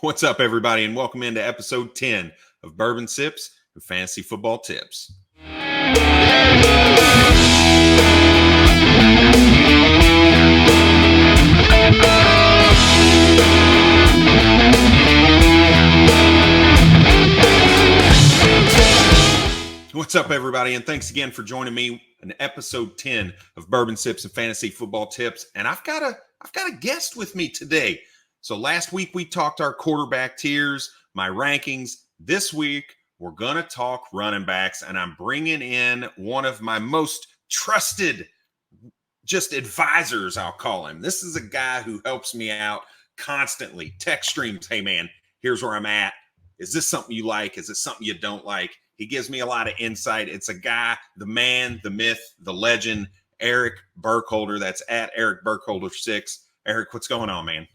What's up, everybody, and welcome into episode 10 of Bourbon Sips and Fantasy Football Tips. What's up, everybody, and thanks again for joining me in episode 10 of Bourbon Sips and Fantasy Football Tips. And I've got a guest with me today. So last week we talked our quarterback tiers, my rankings. This week we're going to talk running backs, and I'm bringing in one of my most trusted just advisors, I'll call him. This is a guy who helps me out constantly. Text streams, hey man, here's where I'm at. Is this something you like? Is it something you don't like? He gives me a lot of insight. It's a guy, the man, the myth, the legend, Eric Burkholder. That's at Eric Burkholder 6. Eric, what's going on, man?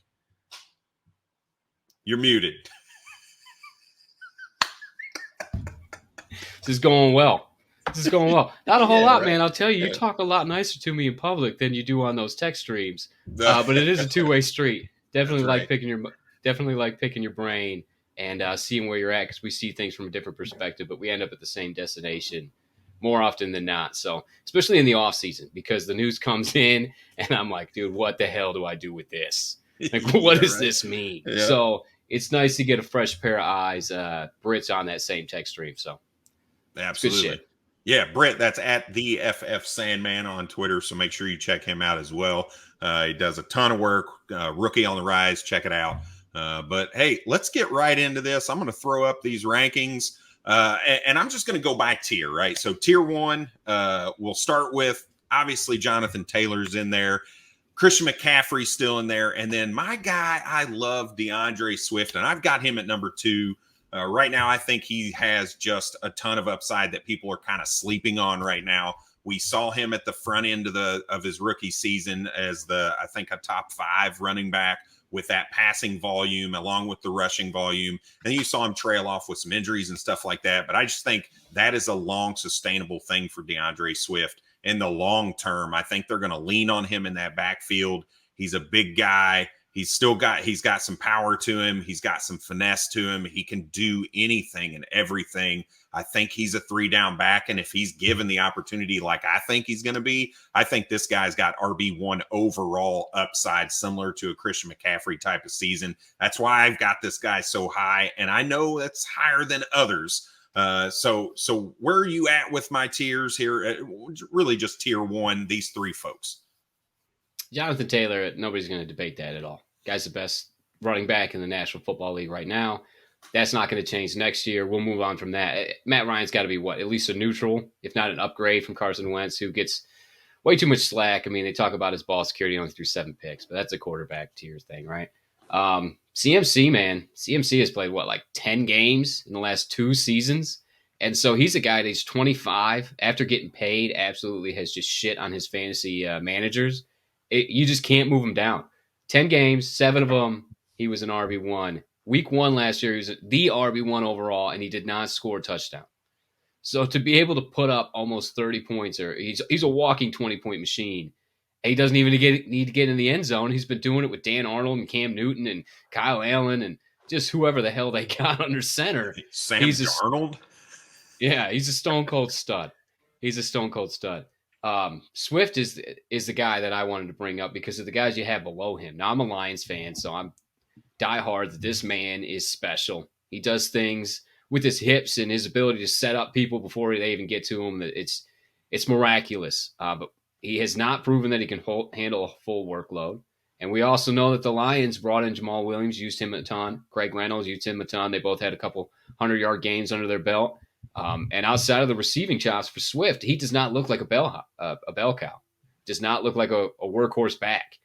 You're muted. This is going well. Not a whole lot, right. man. I'll tell you, you talk a lot nicer to me in public than you do on those text streams. But it is a two-way street. Definitely like picking your brain and seeing where you're at, because we see things from a different perspective, but we end up at the same destination more often than not. So, especially in the off season, because the news comes in and I'm like, dude, what the hell do I do with this? Like, what does this mean? Yeah. So it's nice to get a fresh pair of eyes. Britt's on that same text stream, so absolutely. Good shit. Yeah, Britt, that's at the FF Sandman on Twitter, so make sure you check him out as well. He does a ton of work. Rookie on the rise, check it out. But hey, let's get right into this. I'm going to throw up these rankings, and I'm just going to go by tier, right? So tier one, we'll start with, obviously, Jonathan Taylor's in there. Christian McCaffrey's still in there. And then my guy, I love DeAndre Swift, and I've got him at number 2. Right now, I think he has just a ton of upside that people are kind of sleeping on right now. We saw him at the front end of his rookie season as I think a top 5 running back with that passing volume along with the rushing volume. And you saw him trail off with some injuries and stuff like that. But I just think that is a long, sustainable thing for DeAndre Swift. In the long term, I think they're going to lean on him in that backfield. He's a big guy. He's got some power to him. He's got some finesse to him. He can do anything and everything. I think he's a 3-down back. And if he's given the opportunity like I think he's going to be, I think this guy's got RB1 overall upside, similar to a Christian McCaffrey type of season. That's why I've got this guy so high. And I know that's higher than others. So where are you at with my tiers here? Really just tier 1, these 3 folks. Jonathan Taylor, nobody's going to debate that at all. Guy's the best running back in the National Football League right now. That's not going to change next year. We'll move on from that. Matt Ryan's got to be at least a neutral, if not an upgrade from Carson Wentz, who gets way too much slack. I mean, they talk about his ball security only through 7 picks, but that's a quarterback tier thing, right? CMC, man. CMC has played, 10 games in the last 2 seasons? And so he's a guy that's 25, after getting paid, absolutely has just shit on his fantasy managers. You just can't move him down. 10 games, 7 of them, he was an RB1. Week 1 last year, he was the RB1 overall, and he did not score a touchdown. So to be able to put up almost 30 points, or he's a walking 20-point machine. He doesn't even need to get in the end zone. He's been doing it with Dan Arnold and Cam Newton and Kyle Allen and just whoever the hell they got under center. Sam Darnold? Yeah, he's a stone-cold stud. Swift is the guy that I wanted to bring up because of the guys you have below him. Now, I'm a Lions fan, so I'm diehard that this man is special. He does things with his hips and his ability to set up people before they even get to him. It's miraculous. But he has not proven that he can handle a full workload. And we also know that the Lions brought in Jamal Williams, used him a ton. Craig Reynolds used him a ton. They both had a couple 100-yard games under their belt. And outside of the receiving chops for Swift, he does not look like a bell cow. Does not look like a workhorse back.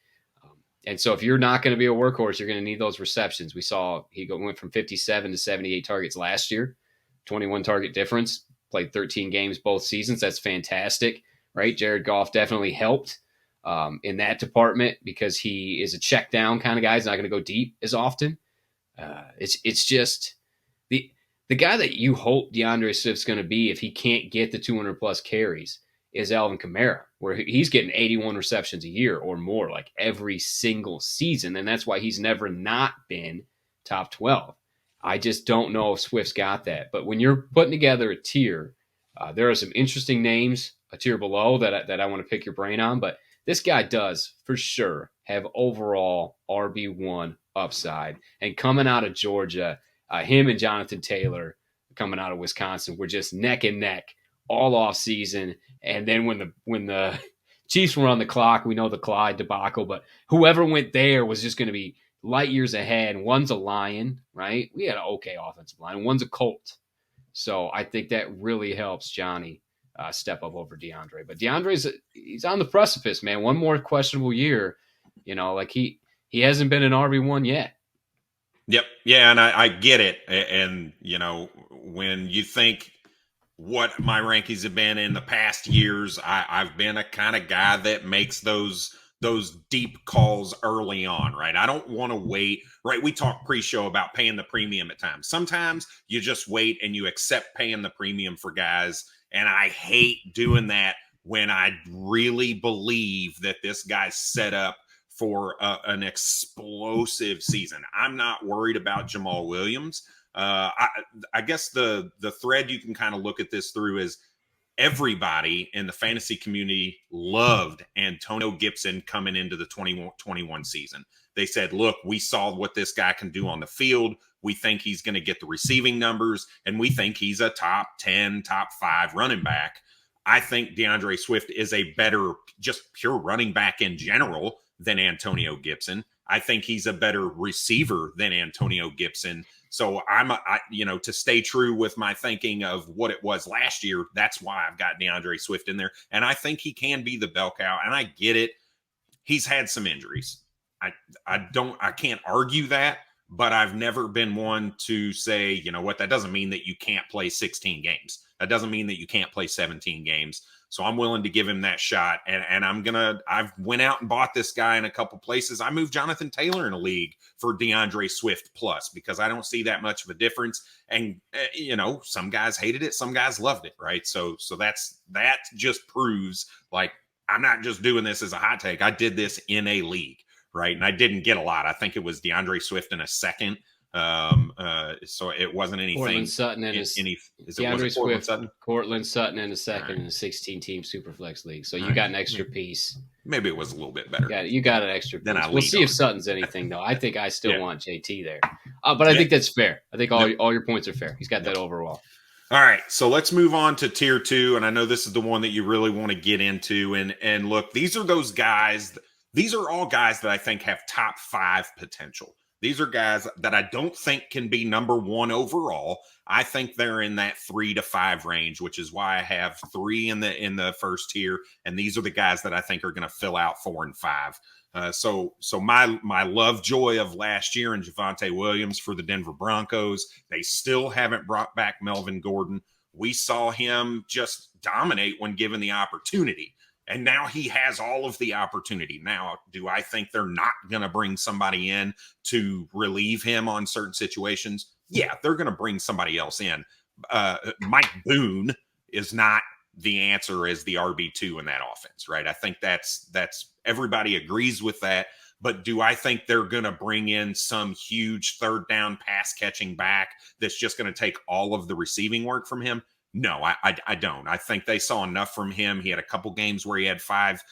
And so if you're not going to be a workhorse, you're going to need those receptions. We saw he went from 57 to 78 targets last year, 21 target difference, played 13 games both seasons. That's fantastic, right? Jared Goff definitely helped in that department because he is a check down kind of guy. He's not going to go deep as often. It's just the guy that you hope DeAndre Swift's going to be if he can't get the 200-plus carries is Alvin Kamara, where he's getting 81 receptions a year or more, like every single season. And that's why he's never not been top 12. I just don't know if Swift's got that. But when you're putting together a tier, there are some interesting names a tier below that I want to pick your brain on. But this guy does, for sure, have overall RB1 upside. And coming out of Georgia, him and Jonathan Taylor coming out of Wisconsin were just neck and neck all off season. And then when the Chiefs were on the clock, we know the Clyde debacle, but whoever went there was just going to be light years ahead. One's a Lion, right? We had an okay offensive line. One's a Colt. So I think that really helps Johnny step up over DeAndre. But he's on the precipice, man. One more questionable year, like he hasn't been an RB1 yet. Yep. Yeah, and I get it. And, when you think what my rankings have been in the past years, I've been a kind of guy that makes those deep calls early on, right? I don't want to wait, right? We talked pre-show about paying the premium at times. Sometimes you just wait and you accept paying the premium for guys. And I hate doing that when I really believe that this guy's set up for an explosive season. I'm not worried about Jamal Williams. I guess the thread you can kind of look at this through is everybody in the fantasy community loved Antono Gibson coming into the 2021 season. They said, look, we saw what this guy can do on the field. We think he's going to get the receiving numbers, and we think he's a top 10, top 5 running back. I think DeAndre Swift is a better, just pure running back in general than Antonio Gibson. I think he's a better receiver than Antonio Gibson. So to stay true with my thinking of what it was last year, that's why I've got DeAndre Swift in there. And I think he can be the bell cow. And I get it. He's had some injuries. I can't argue that, but I've never been one to say, you know what, that doesn't mean that you can't play 16 games. That doesn't mean that you can't play 17 games. So I'm willing to give him that shot. And I've went out and bought this guy in a couple places. I moved Jonathan Taylor in a league for DeAndre Swift plus because I don't see that much of a difference. And, some guys hated it. Some guys loved it. Right. So that just proves like, I'm not just doing this as a hot take. I did this in a league. Right. And I didn't get a lot. I think it was DeAndre Swift in a second. So it wasn't anything. Cortland Sutton in Cortland Sutton in a second in a 16-team Superflex league. So you got an extra piece. Maybe it was a little bit better. You got an extra piece. We'll see if Sutton's anything, though. I think I still want JT there. But I think that's fair. I think all your points are fair. He's got that overall. All right, so let's move on to tier 2, and I know this is the one that you really want to get into. And look, these are those guys. These are all guys that I think have top 5 potential. These are guys that I don't think can be number 1 overall. I think they're in that 3 to 5 range, which is why I have 3 in the first tier. And these are the guys that I think are going to fill out 4 and 5. So my love joy of last year and Javonte Williams for the Denver Broncos, they still haven't brought back Melvin Gordon. We saw him just dominate when given the opportunity. And now he has all of the opportunity. Now, do I think they're not going to bring somebody in to relieve him on certain situations? Yeah, they're going to bring somebody else in. Mike Boone is not the answer as the RB2 in that offense, right? I think that's everybody agrees with that. But do I think they're going to bring in some huge third down pass catching back that's just going to take all of the receiving work from him? No, I don't. I think they saw enough from him. He had a couple games where he had five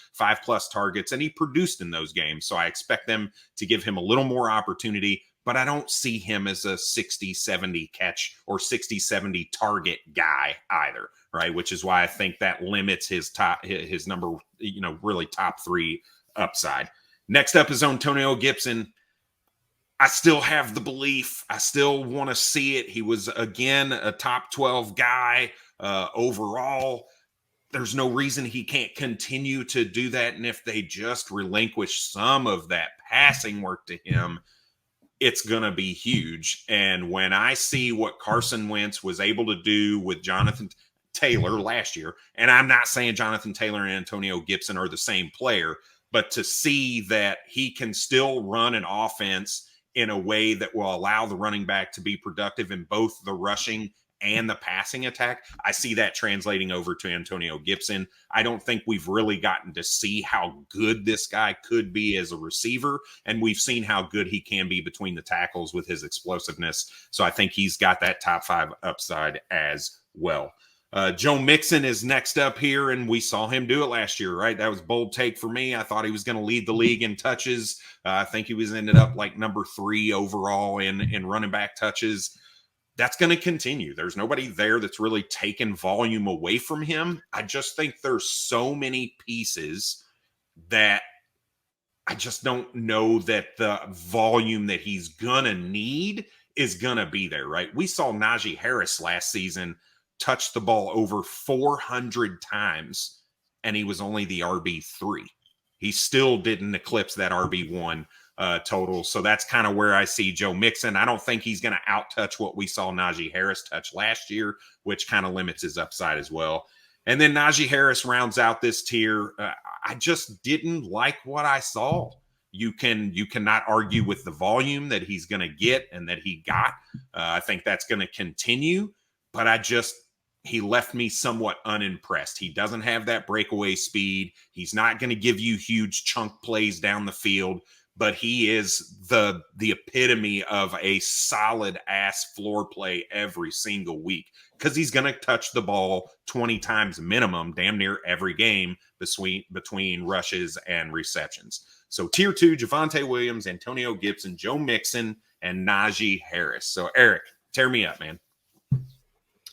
plus targets, and he produced in those games. So I expect them to give him a little more opportunity, but I don't see him as a 60-70 catch or 60-70 target guy either, right? Which is why I think that limits his number, really top 3 upside. Next up is Antonio Gibson. I still have the belief. I still want to see it. He was, again, a top 12 guy overall. There's no reason he can't continue to do that. And if they just relinquish some of that passing work to him, it's going to be huge. And when I see what Carson Wentz was able to do with Jonathan Taylor last year, and I'm not saying Jonathan Taylor and Antonio Gibson are the same player, but to see that he can still run an offense in a way that will allow the running back to be productive in both the rushing and the passing attack. I see that translating over to Antonio Gibson. I don't think we've really gotten to see how good this guy could be as a receiver, and we've seen how good he can be between the tackles with his explosiveness. So I think he's got that top 5 upside as well. Joe Mixon is next up here, and we saw him do it last year, right? That was a bold take for me. I thought he was going to lead the league in touches. I think he was ended up like number 3 overall in running back touches. That's going to continue. There's nobody there that's really taken volume away from him. I just think there's so many pieces that I just don't know that the volume that he's going to need is going to be there, right? We saw Najee Harris last season touched the ball over 400 times, and he was only the RB3. He still didn't eclipse that RB1 total. So that's kind of where I see Joe Mixon. I don't think he's going to out-touch what we saw Najee Harris touch last year, which kind of limits his upside as well. And then Najee Harris rounds out this tier. I just didn't like what I saw. You cannot argue with the volume that he's going to get and that he got. I think that's going to continue, but he left me somewhat unimpressed. He doesn't have that breakaway speed. He's not going to give you huge chunk plays down the field, but he is the epitome of a solid ass floor play every single week because he's going to touch the ball 20 times minimum, damn near every game between rushes and receptions. So tier 2, Javonte Williams, Antonio Gibson, Joe Mixon, and Najee Harris. So Eric, tear me up, man.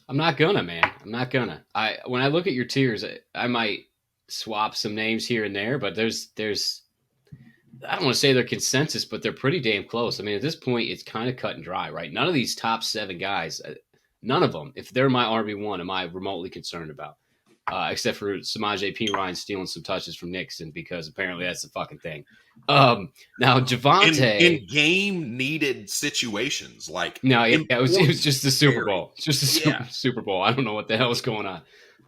I'm not gonna, man. I'm not gonna. When I look at your tiers, I might swap some names here and there, but there's I don't want to say they're consensus, but they're pretty damn close. I mean, at this point, it's kind of cut and dry, right? None of these top 7 guys, none of them, if they're my RB1, am I remotely concerned about, except for Samaje Perine stealing some touches from Nixon because apparently that's the fucking thing. Now Javonte in game needed situations, like it was just the Super Bowl. It's just the Super Bowl. I don't know what the hell is going on.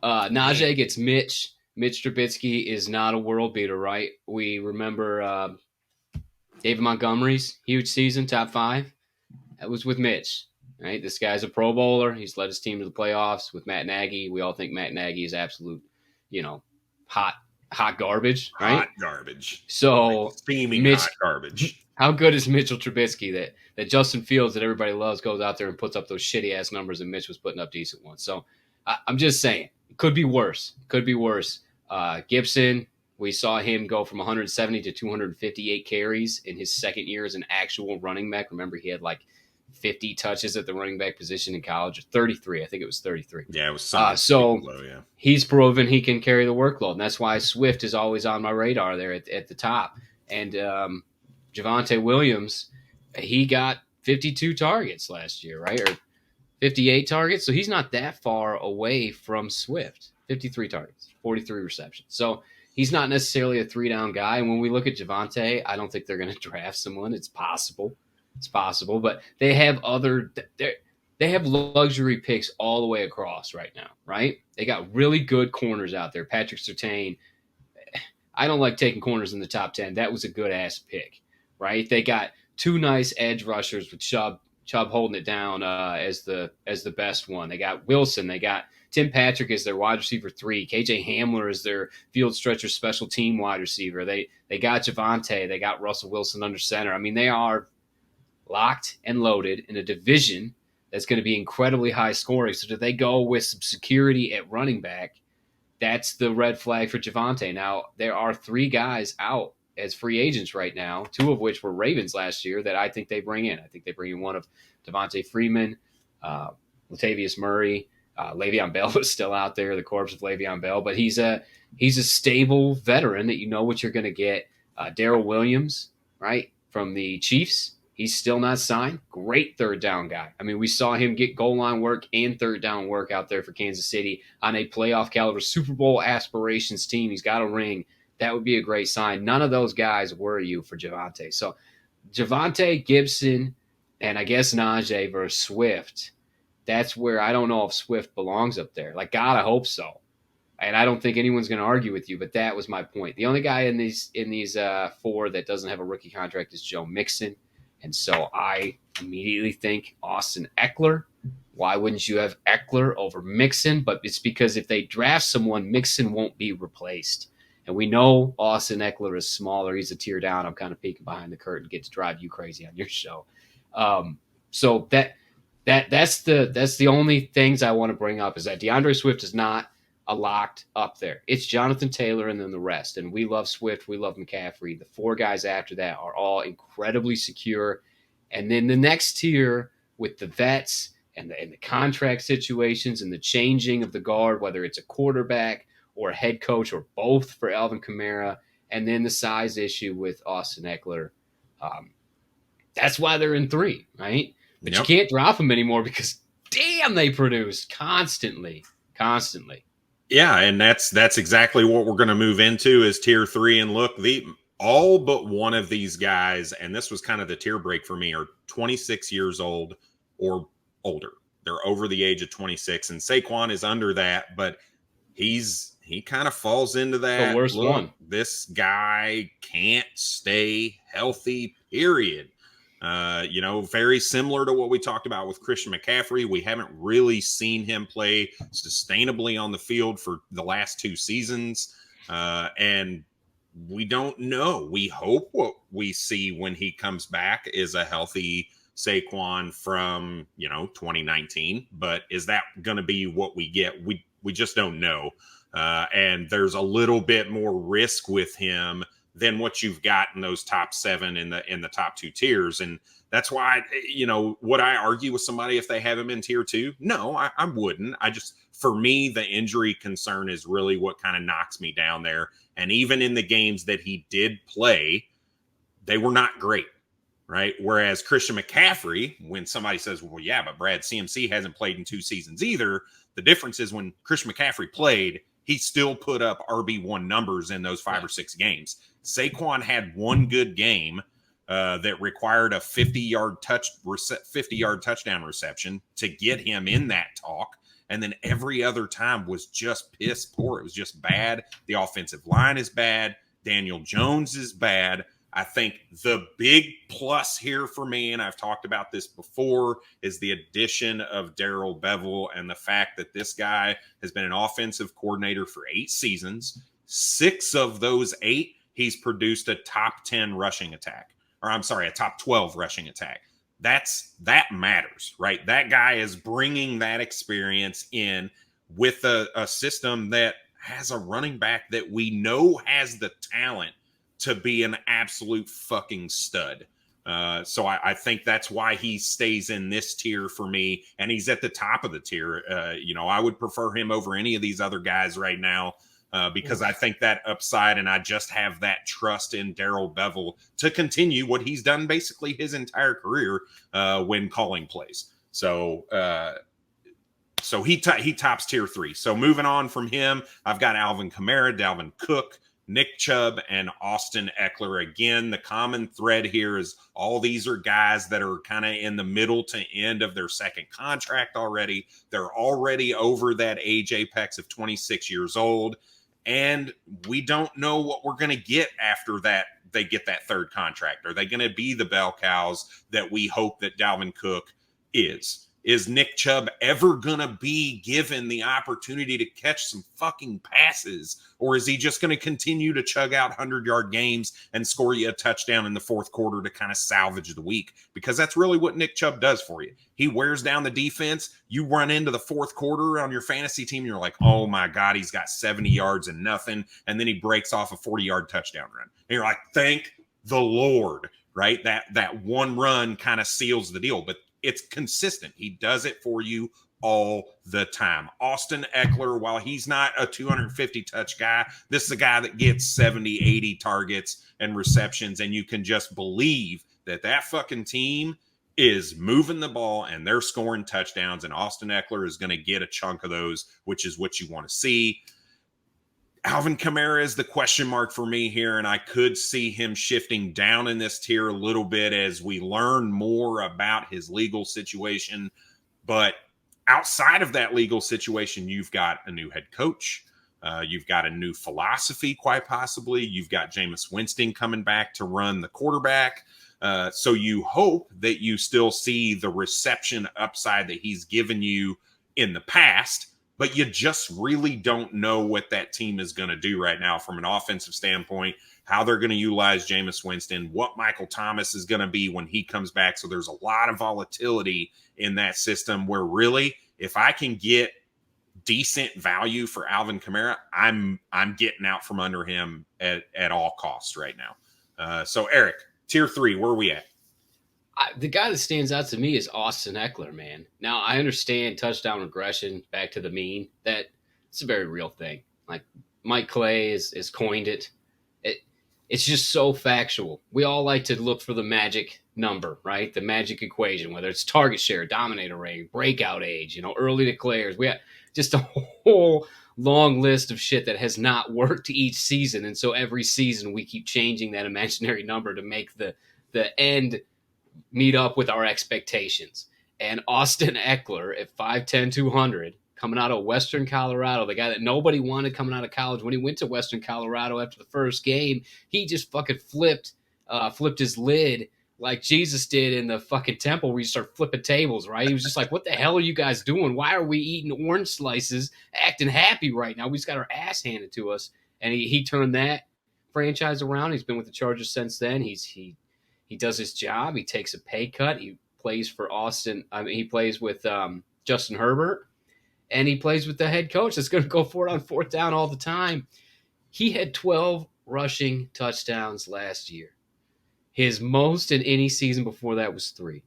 Najee gets Mitch. Mitch Trubisky is not a world beater, right? We remember David Montgomery's huge season, top 5. That was with Mitch, right? This guy's a Pro Bowler. He's led his team to the playoffs with Matt Nagy. We all think Matt Nagy is absolute, hot garbage, right? Hot garbage. So steaming hot garbage. How good is Mitchell Trubisky that Justin Fields that everybody loves goes out there and puts up those shitty ass numbers and Mitch was putting up decent ones. So I'm just saying it could be worse. Gibson, we saw him go from 170 to 258 carries in his second year as an actual running back. Remember, he had like 50 touches at the running back position in college, 33. I think it was 33. Yeah, it was so low, yeah. He's proven he can carry the workload, and that's why Swift is always on my radar there at the top. And Javonte Williams, he got 52 targets last year, right? Or 58 targets. So he's not that far away from Swift. 53 targets, 43 receptions. So he's not necessarily a 3-down guy. And when we look at Javonte, I don't think they're going to draft someone. It's possible, but they have they have luxury picks all the way across right now, right? They got really good corners out there. Patrick Surtain. I don't like taking corners in the top 10. That was a good ass pick, right? They got 2 nice edge rushers with Chubb holding it down as the best one. They got Wilson. They got Tim Patrick as their wide receiver 3. KJ Hamler is their field stretcher special team wide receiver. They got Javonte. They got Russell Wilson under center. I mean, they are locked and loaded in a division that's going to be incredibly high scoring. So do they go with some security at running back? That's the red flag for Javonte. Now, there are 3 guys out as free agents right now, 2 of which were Ravens last year that I think they bring in. I think they bring in one of Devontae Freeman, Latavius Murray. Le'Veon Bell is still out there, the corpse of Le'Veon Bell, but he's a stable veteran that you know what you're going to get. Darrell Williams, right, from the Chiefs. He's still not signed. Great 3rd down guy. I mean, we saw him get goal line work and 3rd down work out there for Kansas City on a playoff caliber Super Bowl aspirations team. He's got a ring. That would be a great sign. None of those guys worry you for Javonte. So Javonte, Gibson, and I guess Najee versus Swift. That's where I don't know if Swift belongs up there. Like, God, I hope so. And I don't think anyone's going to argue with you, but that was my point. The only guy in these 4 that doesn't have a rookie contract is Joe Mixon. And so I immediately think Austin Eckler Why wouldn't you have Eckler over Mixon? But it's because if they draft someone, Mixon won't be replaced. And we know Austin Eckler is smaller. He's a tier down. I'm kind of peeking behind the curtain, get to drive you crazy on your show. So that's the only things I want to bring up is that DeAndre Swift is not a locked up there. It's Jonathan Taylor and then the rest. And we love Swift. We love McCaffrey. The four guys after that are all incredibly secure. And then the next tier with the vets and the contract situations and the changing of the guard, whether it's a quarterback or a head coach or both for Alvin Kamara, and then the size issue with Austin Eckler. That's why they're in 3, right? But you can't drop them anymore because, damn, they produce constantly. Yeah, and that's exactly what we're going to move into is tier 3. And look, all but one of these guys, and this was kind of the tier break for me, are 26 years old or older. They're over the age of 26, and Saquon is under that, but he kind of falls into that. The worst one. This guy can't stay healthy, period. Very similar to what we talked about with Christian McCaffrey. We haven't really seen him play sustainably on the field for the last 2 seasons. And we don't know. We hope what we see when he comes back is a healthy Saquon from, 2019. But is that going to be what we get? We just don't know. And there's a little bit more risk with him than what you've got in those top 7 in the top 2 tiers. And that's why, would I argue with somebody if they have him in tier 2? No, I wouldn't. For me, the injury concern is really what kind of knocks me down there. And even in the games that he did play, they were not great, right? Whereas Christian McCaffrey, when somebody says, well, yeah, but Brad, CMC hasn't played in 2 seasons either. The difference is when Christian McCaffrey played, he still put up RB1 numbers in those 5 or 6 games. Saquon had one good game that required a 50-yard touchdown reception to get him in that talk. And then every other time was just piss poor. It was just bad. The offensive line is bad. Daniel Jones is bad. I think the big plus here for me, and I've talked about this before, is the addition of Darrell Bevel and the fact that this guy has been an offensive coordinator for 8 seasons. 6 of those 8, he's produced a top 10 rushing attack. Or I'm sorry, a top 12 rushing attack. That matters, right? That guy is bringing that experience in with a system that has a running back that we know has the talent to be an absolute fucking stud. So I think that's why he stays in this tier for me, and he's at the top of the tier. I would prefer him over any of these other guys right now because I think that upside, and I just have that trust in Darrell Bevel to continue what he's done basically his entire career when calling plays. So he tops tier 3. So moving on from him, I've got Alvin Kamara, Dalvin Cook, Nick Chubb, and Austin Eckler. Again, the common thread here is all these are guys that are kind of in the middle to end of their second contract already. They're already over that age apex of 26 years old. And we don't know what we're going to get after that. They get that third contract. Are they going to be the bell cows that we hope that Dalvin Cook is? Is Nick Chubb ever going to be given the opportunity to catch some fucking passes? Or is he just going to continue to chug out 100-yard games and score you a touchdown in the fourth quarter to kind of salvage the week? Because that's really what Nick Chubb does for you. He wears down the defense. You run into the fourth quarter on your fantasy team, and you're like, oh my God, he's got 70 yards and nothing. And then he breaks off a 40-yard touchdown run. And you're like, thank the Lord, right? That one run kind of seals the deal. But it's consistent. He does it for you all the time. Austin Eckler, while he's not a 250 touch guy, this is a guy that gets 70, 80 targets and receptions, and you can just believe that fucking team is moving the ball and they're scoring touchdowns, and Austin Eckler is going to get a chunk of those, which is what you want to see. Alvin Kamara is the question mark for me here, and I could see him shifting down in this tier a little bit as we learn more about his legal situation. But outside of that legal situation, you've got a new head coach. You've got a new philosophy, quite possibly. You've got Jameis Winston coming back to run the quarterback. So you hope that you still see the reception upside that he's given you in the past, but you just really don't know what that team is going to do right now from an offensive standpoint, how they're going to utilize Jameis Winston, what Michael Thomas is going to be when he comes back. So there's a lot of volatility in that system where really, if I can get decent value for Alvin Kamara, I'm getting out from under him at all costs right now. So Eric, tier 3, where are we at? The guy that stands out to me is Austin Eckler, man. Now, I understand touchdown regression back to the mean. It's a very real thing. Like Mike Clay has coined it. It's just so factual. We all like to look for the magic number, right? The magic equation, whether it's target share, dominator rate, breakout age, early declares. We have just a whole long list of shit that has not worked each season. And so every season we keep changing that imaginary number to make the end meet up with our expectations. And Austin Eckler at 5'10", 200, coming out of Western Colorado, the guy that nobody wanted coming out of college. When he went to Western Colorado after the first game, he just fucking flipped his lid like Jesus did in the fucking temple where you start flipping tables, right? He was just like, what the hell are you guys doing? Why are we eating orange slices, acting happy right now? We just got our ass handed to us. And he turned that franchise around. He's been with the Chargers since then. He does his job. He takes a pay cut. He plays for Austin. He plays with Justin Herbert. And he plays with the head coach that's going to go for it on fourth down all the time. He had 12 rushing touchdowns last year. His most in any season before that was 3.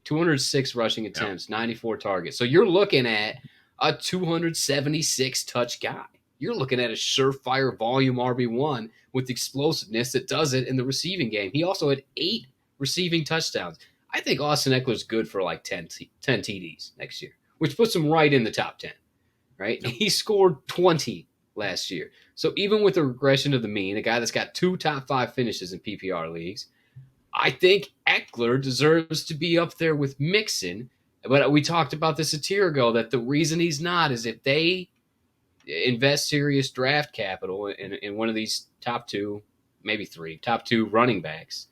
206 rushing attempts, 94 targets. So you're looking at a 276 touch guy. You're looking at a surefire volume RB1 with explosiveness that does it in the receiving game. He also had 8 receiving touchdowns. I think Austin Eckler's good for like 10 TDs next year, which puts him right in the top 10, right? Yep. He scored 20 last year. So even with the regression to the mean, a guy that's got 2 top 5 finishes in PPR leagues, I think Eckler deserves to be up there with Mixon. But we talked about this a tier ago, that the reason he's not is if they invest serious draft capital in one of these top 2, maybe 3, top 2 running backs,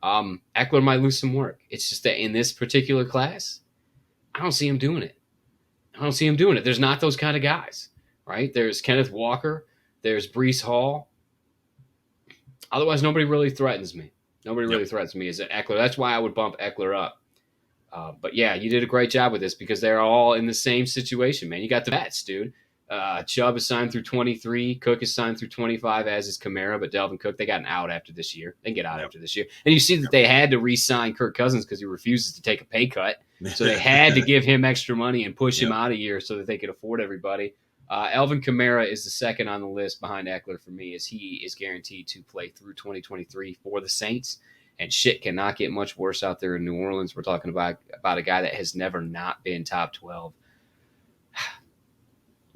Eckler might lose some work. It's just that in this particular class, I don't see him doing it. There's not those kind of guys, right? There's Kenneth Walker. There's Breece Hall. Otherwise, nobody really threatens me. Threatens me as an Eckler. That's why I would bump Eckler up. But yeah, you did a great job with this because they're all in the same situation, man. You got the vets, dude. Chubb is signed through 23. Cook is signed through 25, as is Kamara. But Delvin Cook, they got an out after this year. They can get out after this year. And you see that they had to re-sign Kirk Cousins because he refuses to take a pay cut. So they had to give him extra money and push him out a year so that they could afford everybody. Alvin Kamara is the second on the list behind Eckler for me, as he is guaranteed to play through 2023 for the Saints. And shit cannot get much worse out there in New Orleans. We're talking about a guy that has never not been top 12.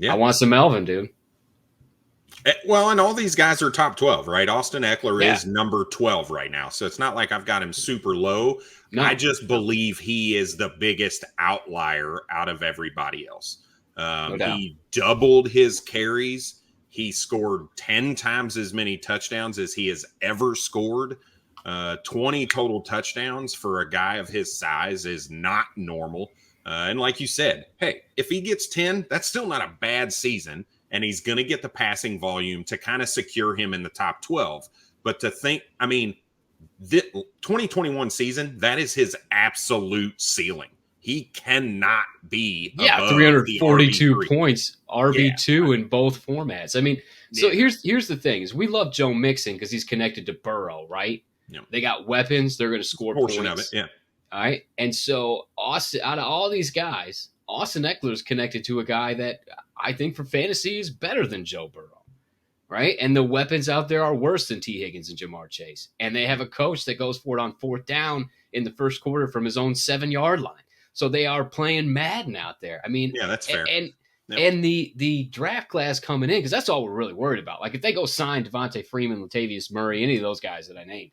I want some Melvin, dude. Well, and all these guys are top 12, right? Austin Eckler is number 12 right now. So it's not like I've got him super low. No. I just believe he is the biggest outlier out of everybody else. He doubled his carries. He scored 10 times as many touchdowns as he has ever scored. 20 total touchdowns for a guy of his size is not normal. And like you said, hey, if he gets 10, that's still not a bad season. And he's going to get the passing volume to kind of secure him in the top 12. But to think, I mean, the 2021 season, that is his absolute ceiling. He cannot be above 342 points, RB2 in both formats. I mean, so here's the thing, is we love Joe Mixon because he's connected to Burrow, right? Yeah. They got weapons. They're going to score points. Of it, yeah. All right. And so Austin, out of all these guys, Austin Eckler is connected to a guy that I think for fantasy is better than Joe Burrow, right? And the weapons out there are worse than T. Higgins and Jamar Chase. And they have a coach that goes for it on fourth down in the first quarter from his own 7-yard line. So they are playing Madden out there. I mean, yeah, that's fair. And the draft class coming in, because that's all we're really worried about. Like if they go sign Devontae Freeman, Latavius Murray, any of those guys that I named,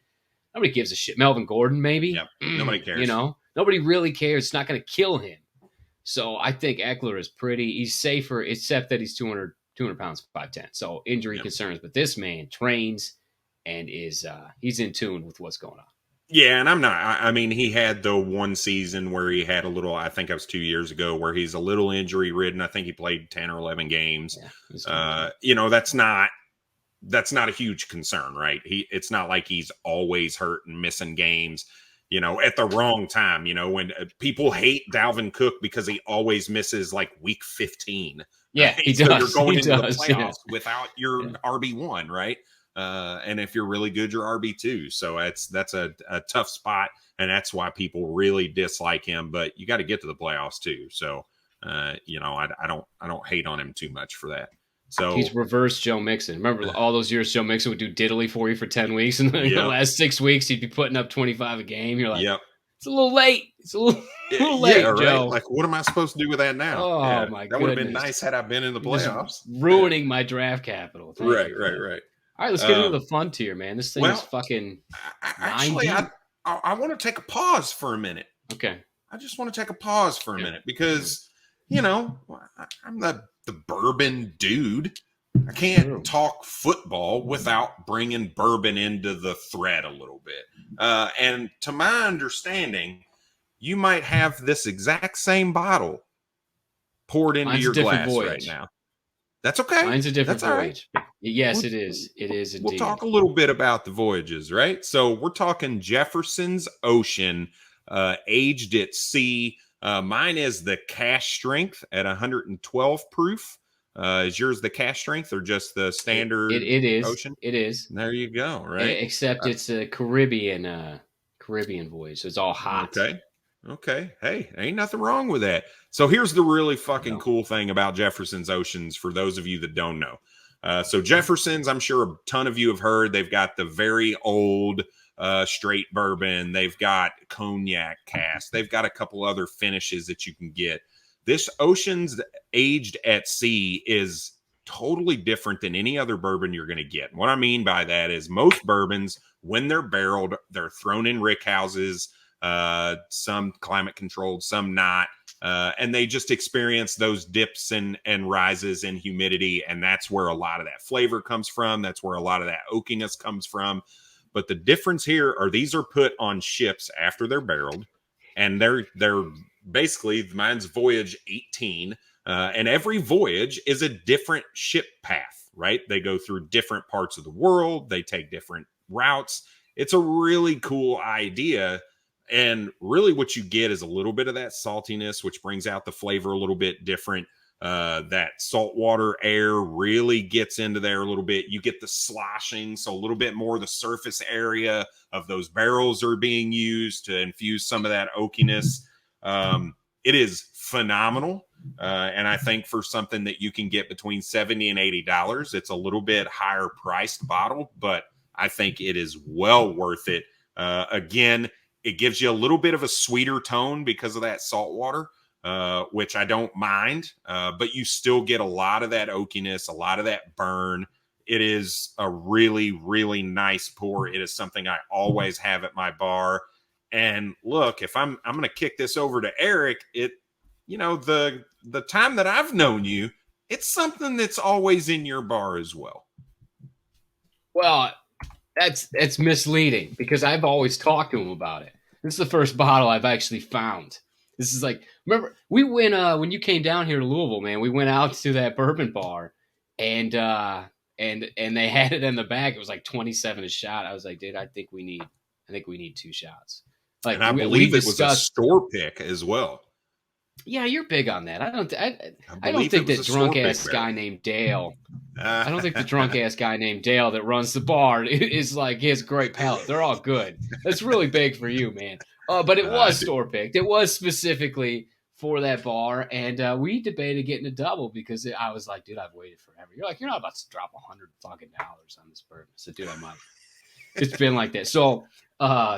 nobody gives a shit. Melvin Gordon, maybe. Yep. Nobody cares. Nobody really cares. It's not going to kill him. So I think Eckler is he's safer, except that he's 200 pounds, 5'10". So injury concerns. But this man trains and is he's in tune with what's going on. Yeah, and I'm not. I mean, he had the one season where he had a little. I think it was 2 years ago where he's a little injury ridden. I think he played 10 or 11 games. Yeah, he's doing That's not a huge concern, right? It's not like he's always hurt and missing games, at the wrong time. When people hate Dalvin Cook because he always misses like week 15. Yeah, right? he So does. you're going He into the does, playoffs without your Yeah. RB1, right? And if you're really good, you're RB2. So that's a tough spot, and that's why people really dislike him. But you got to get to the playoffs too. So I don't hate on him too much for that. So He's reverse Joe Mixon. Remember all those years Joe Mixon would do diddly for you for 10 weeks, and then in the last 6 weeks he'd be putting up 25 a game. You're like, it's a little late. It's a little late, right? Joe. Like, what am I supposed to do with that now? Oh my god, that would have been nice had I been in the playoffs. Ruining my draft capital. Right. All right, let's get into the fun tier, man. This thing is fucking. I want to take a pause for a minute. Okay. I just want to take a pause for a minute because, I'm the bourbon dude. I can't talk football without bringing bourbon into the thread a little bit. And to my understanding, you might have this exact same bottle poured into your glass right now. That's okay. Mine's a different That's voyage. Right. Yes, it is. It is indeed. We'll talk a little bit about the voyages, right? So we're talking Jefferson's Ocean, aged at sea. Mine is the cash strength at 112 proof. Is yours the cash strength or just the standard it is. Ocean? It is. There you go, right? Except it's a Caribbean voyage, so it's all hot. Okay. Hey, ain't nothing wrong with that. So here's the really fucking cool thing about Jefferson's Oceans for those of you that don't know. So Jefferson's, I'm sure a ton of you have heard, they've got the very old straight bourbon. They've got cognac cask. They've got a couple other finishes that you can get. This Ocean's aged at sea is totally different than any other bourbon you're going to get. And what I mean by that is most bourbons, when they're barreled, they're thrown in rick houses, some climate controlled, some not. And they just experience those dips and rises in humidity. And that's where a lot of that flavor comes from. That's where a lot of that oakiness comes from. But the difference here are these are put on ships after they're barreled. And they're basically, mine's voyage 18. And every voyage is a different ship path, right? They go through different parts of the world. They take different routes. It's a really cool idea. And really what you get is a little bit of that saltiness, which brings out the flavor a little bit different. That saltwater air really gets into there a little bit. You get the sloshing, so a little bit more of the surface area of those barrels are being used to infuse some of that oakiness. It is phenomenal. And I think for something that you can get between $70 and $80, it's a little bit higher priced bottle, but I think it is well worth it. Again, it gives you a little bit of a sweeter tone because of that salt water, which I don't mind, but you still get a lot of that oakiness, a lot of that burn. It is a really, really nice pour. It is something I always have at my bar. And look, if I'm going to kick this over to Eric, the time that I've known you, it's something that's always in your bar as well. Well, that's misleading because I've always talked to him about it. This is the first bottle I've actually found. This is like, remember we went when you came down here to Louisville, man. We went out to that bourbon bar, and they had it in the back. It was like 27 a shot. I was like, dude, I think we need 2 shots. Like, and I believe it was a store pick as well. Yeah, you're big on that. I don't think that drunk ass guy named Dale. I don't think the drunk ass guy named Dale that runs the bar is like he has a great palate. They're all good. That's really big for you, man. But it was store picked. It was specifically for that bar, and we debated getting a double because I was like, dude, I've waited forever. You're like, you're not about to drop $100 fucking on this bourbon. So, dude, I might. It's been like that. So,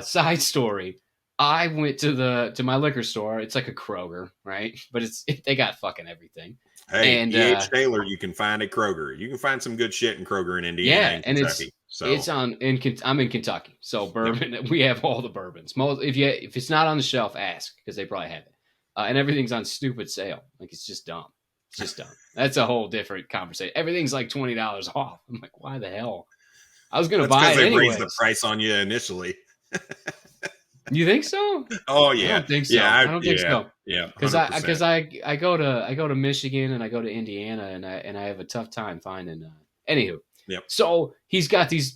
side story. I went to my liquor store. It's like a Kroger, right? But they got fucking everything. Hey, and E.H. Taylor, you can find at Kroger. You can find some good shit in Kroger in Indiana and Kentucky. I'm in Kentucky, so bourbon. Yep. We have all the bourbons. If it's not on the shelf, ask because they probably have it. And everything's on stupid sale. Like it's just dumb. It's just dumb. That's a whole different conversation. Everything's like $20 off. I'm like, why the hell? I was gonna buy it anyways. They raised the price on you initially. You think so? Oh I yeah, don't think so. yeah, I don't think so. yeah, Because 100%. I go to Michigan and I go to Indiana and I have a tough time finding. Anywho, Yep, so he's got these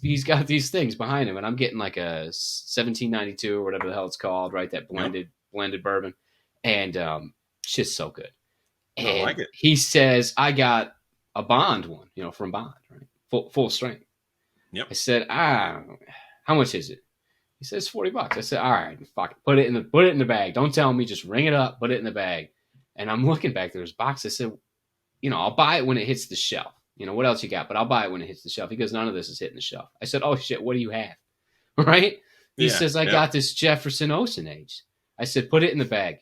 things behind him, and I'm getting like a 1792 or whatever the hell it's called, right? That yep. blended bourbon, and shit's so good. I like And it. he says I got a Bond one, from Bond, right? Full strength. Yep. I said, how much is it? He says $40. I said, all right, fuck it. Put it in the bag. Don't tell me, just ring it up, put it in the bag. And I'm looking back, there's a box. I said, I'll buy it when it hits the shelf. What else you got? But I'll buy it when it hits the shelf. He goes, none of this is hitting the shelf. I said, oh shit, what do you have? Right? He Yeah, says, I got this Jefferson Ocean Age. I said, put it in the bag.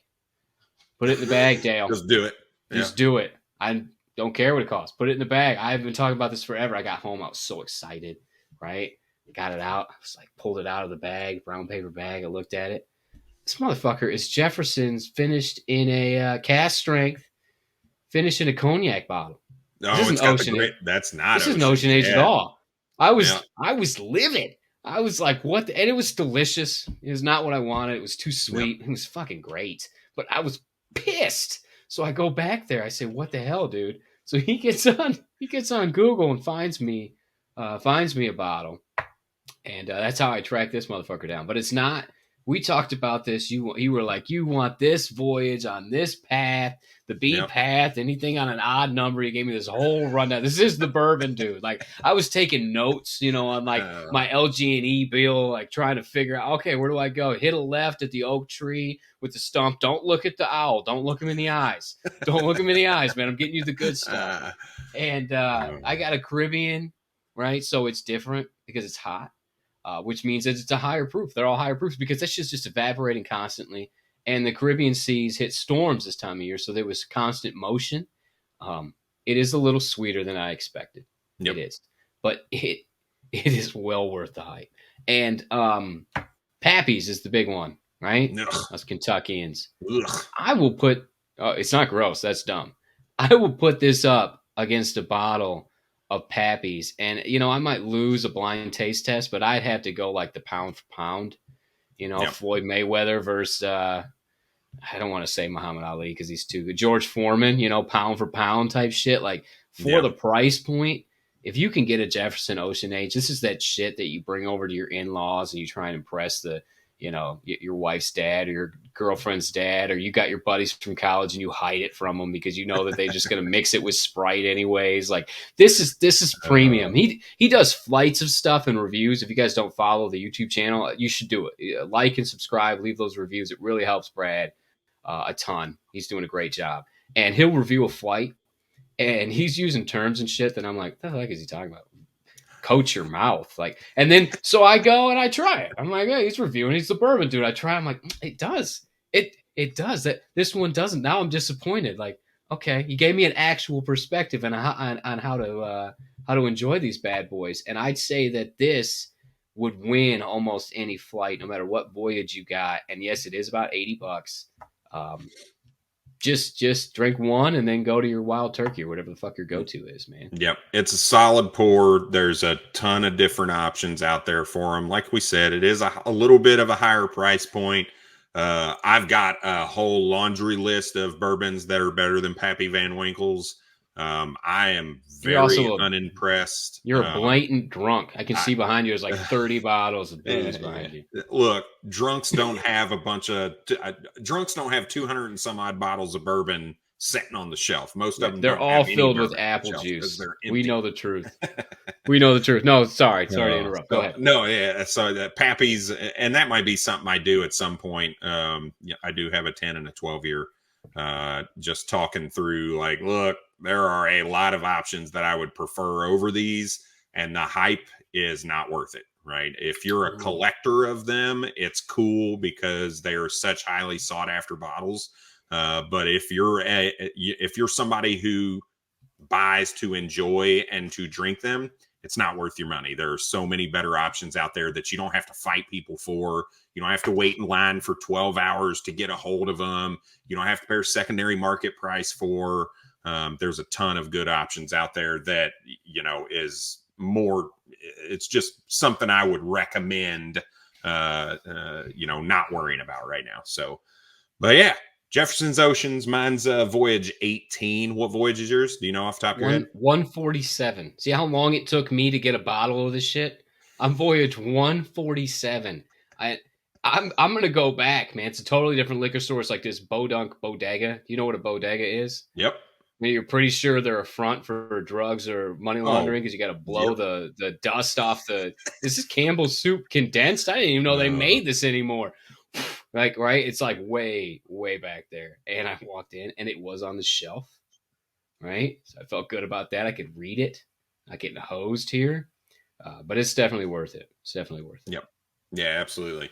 Put it in the bag, Dale. just do it. Just do it. I don't care what it costs. Put it in the bag. I've been talking about this forever. I got home. I was so excited, right? Got it out. I was like, pulled it out of the bag, brown paper bag. I looked at it. This motherfucker is Jefferson's finished in a cast strength, finished in a cognac bottle. No, This it's isn't got Ocean the great. Age. That's not This Ocean. isn't Ocean Age at Yeah. all. I was Yeah. livid. I was like, what? And it was delicious. It was not what I wanted. It was too sweet. It was fucking great. But I was pissed. So I go back there. I say, what the hell, dude? So he gets on Google and finds me a bottle. And that's how I track this motherfucker down. But it's not. We talked about this. You were like, you want this voyage on this path, the B path, anything on an odd number. You gave me this whole rundown. This is the bourbon dude. Like I was taking notes, on like my LG&E bill, like trying to figure out, okay, where do I go? Hit a left at the oak tree with the stump. Don't look at the owl. Don't look him in the eyes. Don't look him in the eyes, man. I'm getting you the good stuff. And I got a Caribbean, right? So it's different because it's hot. Which means that it's a higher proof. They're all higher proofs because that shit's just evaporating constantly. And the Caribbean seas hit storms this time of year, so there was constant motion. It is a little sweeter than I expected. It is, but it is well worth the hype. And Pappy's is the big one, right? Us Kentuckians. Ugh. I will put. It's not gross. That's dumb. I will put this up against a bottle of Pappy's, and I might lose a blind taste test, but I'd have to go like the pound for pound, Floyd Mayweather versus I don't want to say Muhammad Ali because he's too good. George Foreman, pound for pound type shit. Like for the price point, if you can get a Jefferson Ocean Age, this is that shit that you bring over to your in-laws and you try and impress the your wife's dad or your girlfriend's dad, or you got your buddies from college and you hide it from them because you know that they're just going to mix it with Sprite anyways. Like this is premium. He does flights of stuff and reviews. If you guys don't follow the YouTube channel, you should do it. Like and subscribe, leave those reviews. It really helps Brad a ton. He's doing a great job. And he'll review a flight and he's using terms and shit that I'm like, what the heck is he talking about? Coat your mouth, and then so I go and I try it. I'm like, hey, he's reviewing. He's the bourbon dude. I try. I'm like, it does. It does. That this one doesn't. Now I'm disappointed. Like, okay, he gave me an actual perspective on how to enjoy these bad boys, and I'd say that this would win almost any flight, no matter what voyage you got. And yes, it is about $80. Just drink one and then go to your wild turkey or whatever the fuck your go-to is, man. Yep. It's a solid pour. There's a ton of different options out there for them. Like we said, it is a little bit of a higher price point. I've got a whole laundry list of bourbons that are better than Pappy Van Winkle's. I am very unimpressed. You're a blatant drunk. I can see behind you there's like 30 bottles of booze behind you. Look, drunks don't have drunks don't have 200 and some odd bottles of bourbon sitting on the shelf. Most of them they're all filled with apple juice. We know the truth. No, sorry to interrupt. Go ahead. No, yeah. So Pappy's, and that might be something I do at some point. I do have a 10 and a 12 year. Just talking through, like, look, there are a lot of options that I would prefer over these, and the hype is not worth it, right? If you're a collector of them, it's cool because they are such highly sought after bottles. But if you're somebody who buys to enjoy and to drink them, it's not worth your money. There are so many better options out there that you don't have to fight people for. You don't have to wait in line for 12 hours to get a hold of them. You don't have to pay a secondary market price for. There's a ton of good options out there that, is more, it's just something I would recommend not worrying about right now. So, but yeah, Jefferson's Oceans. Mine's Voyage 18. What voyage is yours? Do you know off the top of your head? 147. See how long it took me to get a bottle of this shit? I'm voyage 147. I'm gonna go back, man. It's a totally different liquor store. It's like this bodega. Do you know what a bodega is? Yep. I mean, you're pretty sure they're a front for drugs or money laundering because you got to blow yep. the dust off the. This is Campbell's soup condensed. I didn't even know they made this anymore. Like, right? It's like way back there. And I walked in and it was on the shelf. Right? So I felt good about that. I could read it. Not getting hosed here. But it's definitely worth it. It's definitely worth it. Yep. Yeah, absolutely.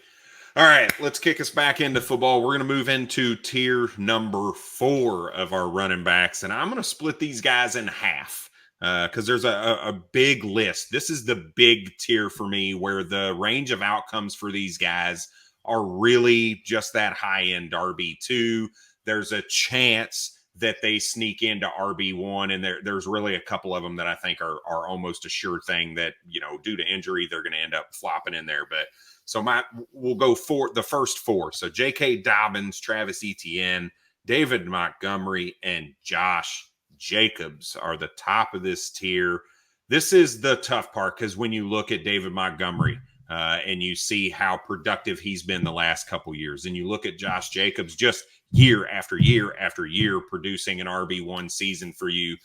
All right, let's kick us back into football. We're going to move into tier number 4 of our running backs, and I'm going to split these guys in half because there's a big list. This is the big tier for me where the range of outcomes for these guys are really just that high-end RB2. There's a chance that they sneak into RB1, and there's really a couple of them that I think are almost a sure thing that, due to injury, they're going to end up flopping in there, but so we'll go for the first 4. So J.K. Dobbins, Travis Etienne, David Montgomery, and Josh Jacobs are the top of this tier. This is the tough part because when you look at David Montgomery and you see how productive he's been the last couple years, and you look at Josh Jacobs just year after year after year producing an RB1 season for you,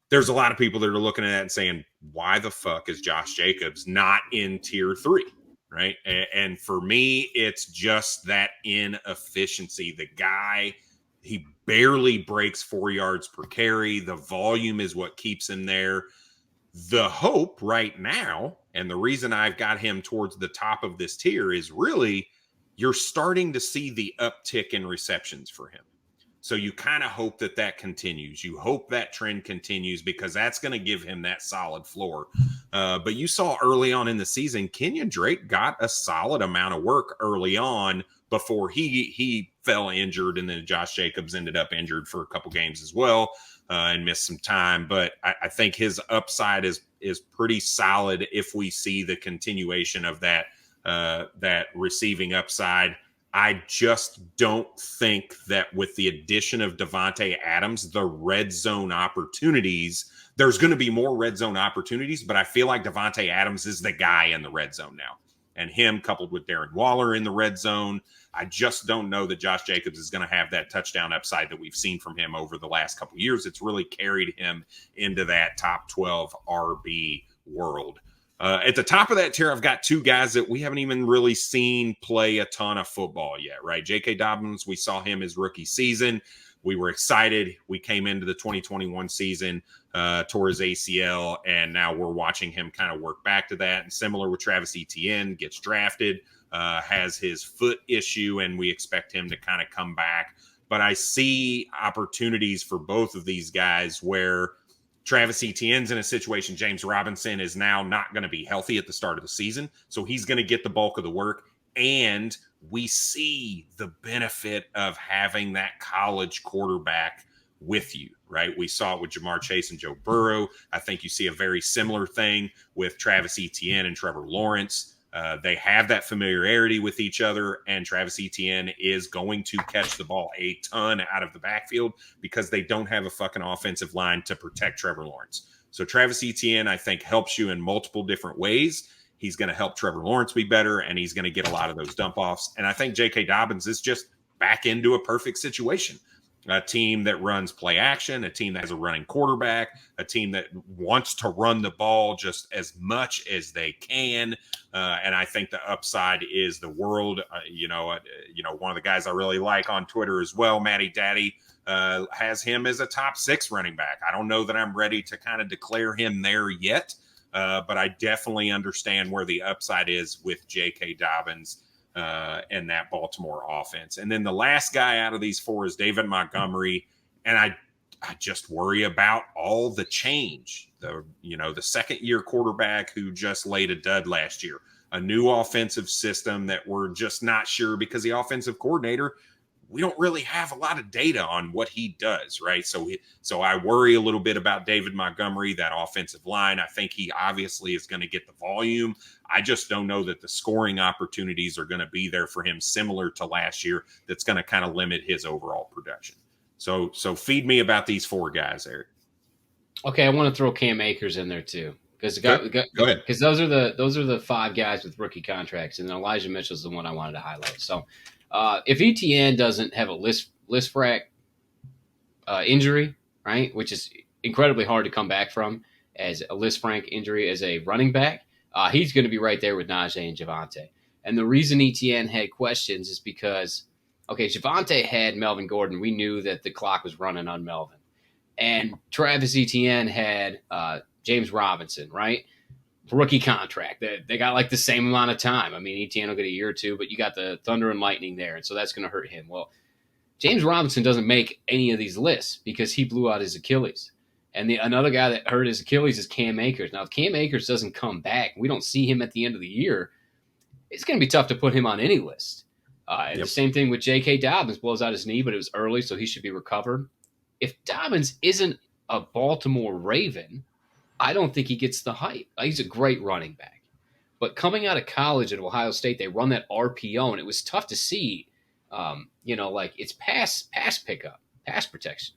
there's a lot of people that are looking at that and saying, why the fuck is Josh Jacobs not in tier 3? Right. And for me, it's just that inefficiency. The guy, he barely breaks 4 yards per carry. The volume is what keeps him there. The hope right now, and the reason I've got him towards the top of this tier is really you're starting to see the uptick in receptions for him. So you kind of hope that continues. You hope that trend continues because that's going to give him that solid floor. But you saw early on in the season, Kenyon Drake got a solid amount of work early on before he fell injured, and then Josh Jacobs ended up injured for a couple games as well and missed some time. But I think his upside is pretty solid if we see the continuation of that receiving upside. I just don't think that with the addition of Davante Adams, the red zone opportunities, there's going to be more red zone opportunities, but I feel like Davante Adams is the guy in the red zone now. And him coupled with Darren Waller in the red zone, I just don't know that Josh Jacobs is going to have that touchdown upside that we've seen from him over the last couple of years. It's really carried him into that top 12 RB world. At the top of that tier, I've got 2 guys that we haven't even really seen play a ton of football yet, right? J.K. Dobbins, we saw him his rookie season. We were excited. We came into the 2021 season, tore his ACL, and now we're watching him kind of work back to that. And similar with Travis Etienne, gets drafted, has his foot issue, and we expect him to kind of come back. But I see opportunities for both of these guys where Travis Etienne's in a situation. James Robinson is now not going to be healthy at the start of the season, so he's going to get the bulk of the work. And we see the benefit of having that college quarterback with you, right? We saw it with Jamar Chase and Joe Burrow. I think you see a very similar thing with Travis Etienne and Trevor Lawrence. They have that familiarity with each other, and Travis Etienne is going to catch the ball a ton out of the backfield because they don't have a fucking offensive line to protect Trevor Lawrence. So Travis Etienne, I think, helps you in multiple different ways. He's going to help Trevor Lawrence be better, and he's going to get a lot of those dump offs. And I think J.K. Dobbins is just back into a perfect situation. A team that runs play action, a team that has a running quarterback, a team that wants to run the ball just as much as they can. And I think the upside is the world. One of the guys I really like on Twitter as well, Matty Daddy, has him as a top 6 running back. I don't know that I'm ready to kind of declare him there yet, but I definitely understand where the upside is with J.K. Dobbins and that Baltimore offense. And then the last guy out of these 4 is David Montgomery. And I just worry about all the change. The second-year quarterback who just laid a dud last year, a new offensive system that we're just not sure because the offensive coordinator we don't really have a lot of data on what he does, right? So I worry a little bit about David Montgomery, that offensive line. I think he obviously is going to get the volume. I just don't know that the scoring opportunities are going to be there for him, similar to last year. That's going to kind of limit his overall production. So feed me about these 4 guys, Eric. Okay, I want to throw Cam Akers in there too, because Go ahead. Because those are the 5 guys with rookie contracts, and then Elijah Mitchell's the one I wanted to highlight. So, if ETN doesn't have a list frac injury, right, which is incredibly hard to come back from as a list frank injury as a running back, he's going to be right there with Najee and Javonte. And the reason ETN had questions is because, okay, Javonte had Melvin Gordon. We knew that the clock was running on Melvin. And Travis Etienne had James Robinson, right? Rookie contract. They got like the same amount of time. I mean, Etienne will get a year or 2, but you got the thunder and lightning there, and so that's going to hurt him. Well, James Robinson doesn't make any of these lists because he blew out his Achilles. And another guy that hurt his Achilles is Cam Akers. Now, if Cam Akers doesn't come back, we don't see him at the end of the year, it's going to be tough to put him on any list. And the same thing with J.K. Dobbins. Blows out his knee, but it was early, so he should be recovered. If Dobbins isn't a Baltimore Raven, I don't think he gets the hype. He's a great running back. But coming out of college at Ohio State, they run that RPO, and it was tough to see, like it's pass pickup, pass protection.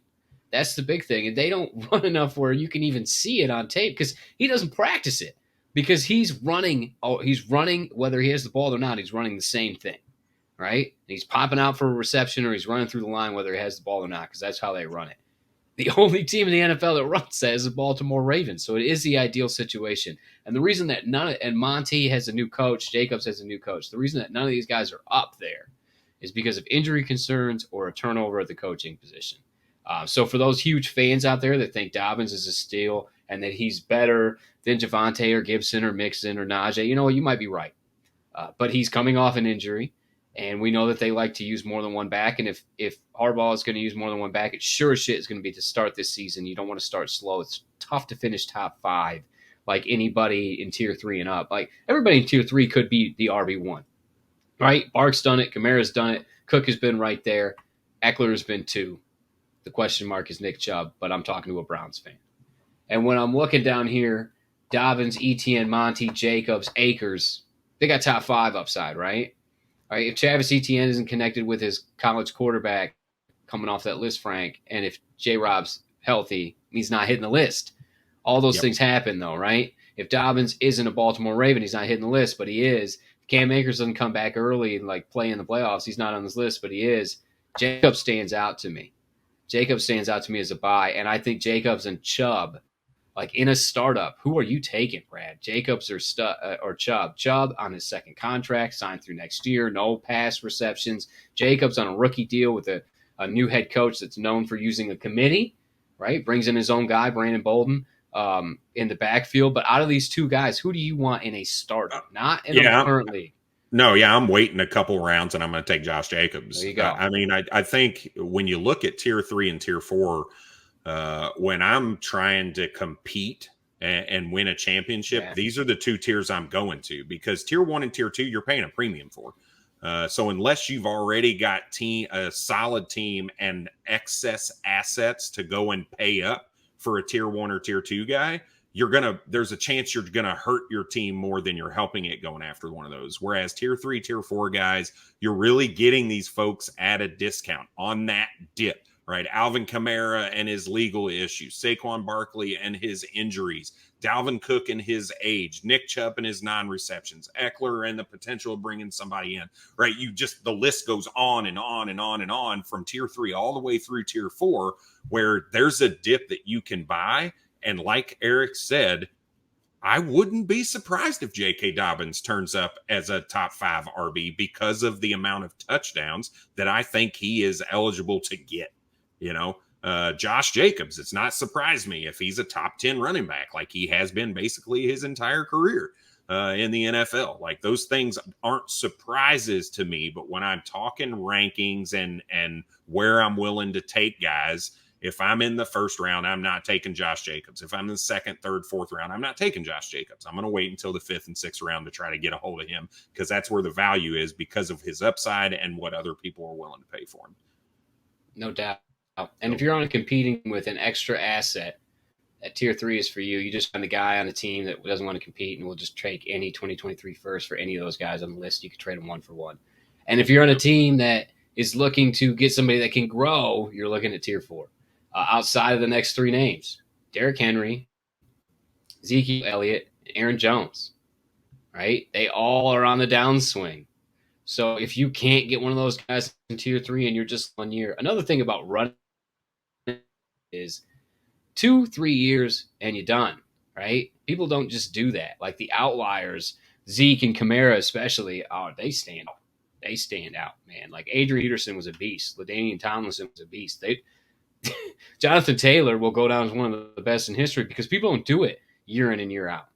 That's the big thing. And they don't run enough where you can even see it on tape because he doesn't practice it. Because he's running, whether he has the ball or not, he's running the same thing, right? And he's popping out for a reception or he's running through the line whether he has the ball or not, because that's how they run it. The only team in the NFL that runs that is the Baltimore Ravens. So it is the ideal situation. And the reason that Monty has a new coach, Jacobs has a new coach, the reason that none of these guys are up there is because of injury concerns or a turnover at the coaching position. So for those huge fans out there that think Dobbins is a steal and that he's better than Javonte or Gibson or Mixon or Najee, you know what, you might be right. But he's coming off an injury. And we know that they like to use more than one back. And if Harbaugh is going to use more than one back, it sure as shit is going to be to start this season. You don't want to start slow. It's tough to finish top 5 like anybody in Tier 3 and up. Like everybody in Tier 3 could be the RB1, right? Bark's done it. Kamara's done it. Cook has been right there. Eckler has been 2. The question mark is Nick Chubb, but I'm talking to a Browns fan. And when I'm looking down here, Dobbins, Etienne, Monty, Jacobs, Akers, they got top 5 upside, right? All right, if Travis Etienne isn't connected with his college quarterback coming off that list, Frank, and if J-Rob's healthy, he's not hitting the list. All those things happen, though, right? If Dobbins isn't a Baltimore Raven, he's not hitting the list, but he is. If Cam Akers doesn't come back early and like play in the playoffs, he's not on this list, but he is. Jacobs stands out to me. Jacobs stands out to me as a buy, and I think Jacobs and Chubb, like in a startup, who are you taking, Brad? Jacobs or Chubb? Chubb on his second contract, signed through next year, no pass receptions. Jacobs on a rookie deal with a new head coach that's known for using a committee, right? Brings in his own guy, Brandon Bolden, in the backfield. But out of these 2 guys, who do you want in a startup? Not in a current league. No, I'm waiting a couple rounds, and I'm going to take Josh Jacobs. There you go. I think when you look at Tier 3 and Tier 4, when I'm trying to compete and win a championship, these are the 2 tiers I'm going to, because Tier 1 and Tier 2, you're paying a premium for. So unless you've already got a solid team and excess assets to go and pay up for a Tier 1 or Tier 2 guy, there's a chance you're going to hurt your team more than you're helping it going after one of those. Whereas Tier 3, Tier 4 guys, you're really getting these folks at a discount on that dip. Right, Alvin Kamara and his legal issues, Saquon Barkley and his injuries, Dalvin Cook and his age, Nick Chubb and his non-receptions, Eckler and the potential of bringing somebody in. Right, the list goes on and on and on and on from Tier 3 all the way through Tier 4, where there's a dip that you can buy. And like Eric said, I wouldn't be surprised if J.K. Dobbins turns up as a top 5 RB because of the amount of touchdowns that I think he is eligible to get. Josh Jacobs, it's not surprised me if he's a top 10 running back like he has been basically his entire career in the NFL. Like those things aren't surprises to me, but when I'm talking rankings and where I'm willing to take guys, If I'm in the first round, I'm not taking Josh Jacobs. If I'm in the second, third, fourth round, I'm not taking Josh Jacobs. I'm going to wait until the fifth and sixth round to try to get a hold of him because that's where the value is because of his upside and what other people are willing to pay for him. No doubt. And if you're only competing with an extra asset, that tier 3 is for you. You just find the guy on the team that doesn't want to compete and will just take any 2023 first for any of those guys on the list. You can trade them 1 for 1. And if you're on a team that is looking to get somebody that can grow, you're looking at tier 4. Outside of the next 3 names, Derrick Henry, Ezekiel Elliott, Aaron Jones, right? They all are on the downswing. So if you can't get one of those guys in tier 3 and you're just 1 year, another thing about running is 2-3 years and you're done, right? People don't just do that. Like the outliers, Zeke and Kamara especially, they stand out. They stand out, man. Like Adrian Peterson was a beast. LaDainian Tomlinson was a beast. Jonathan Taylor will go down as one of the best in history because people don't do it year in and year out.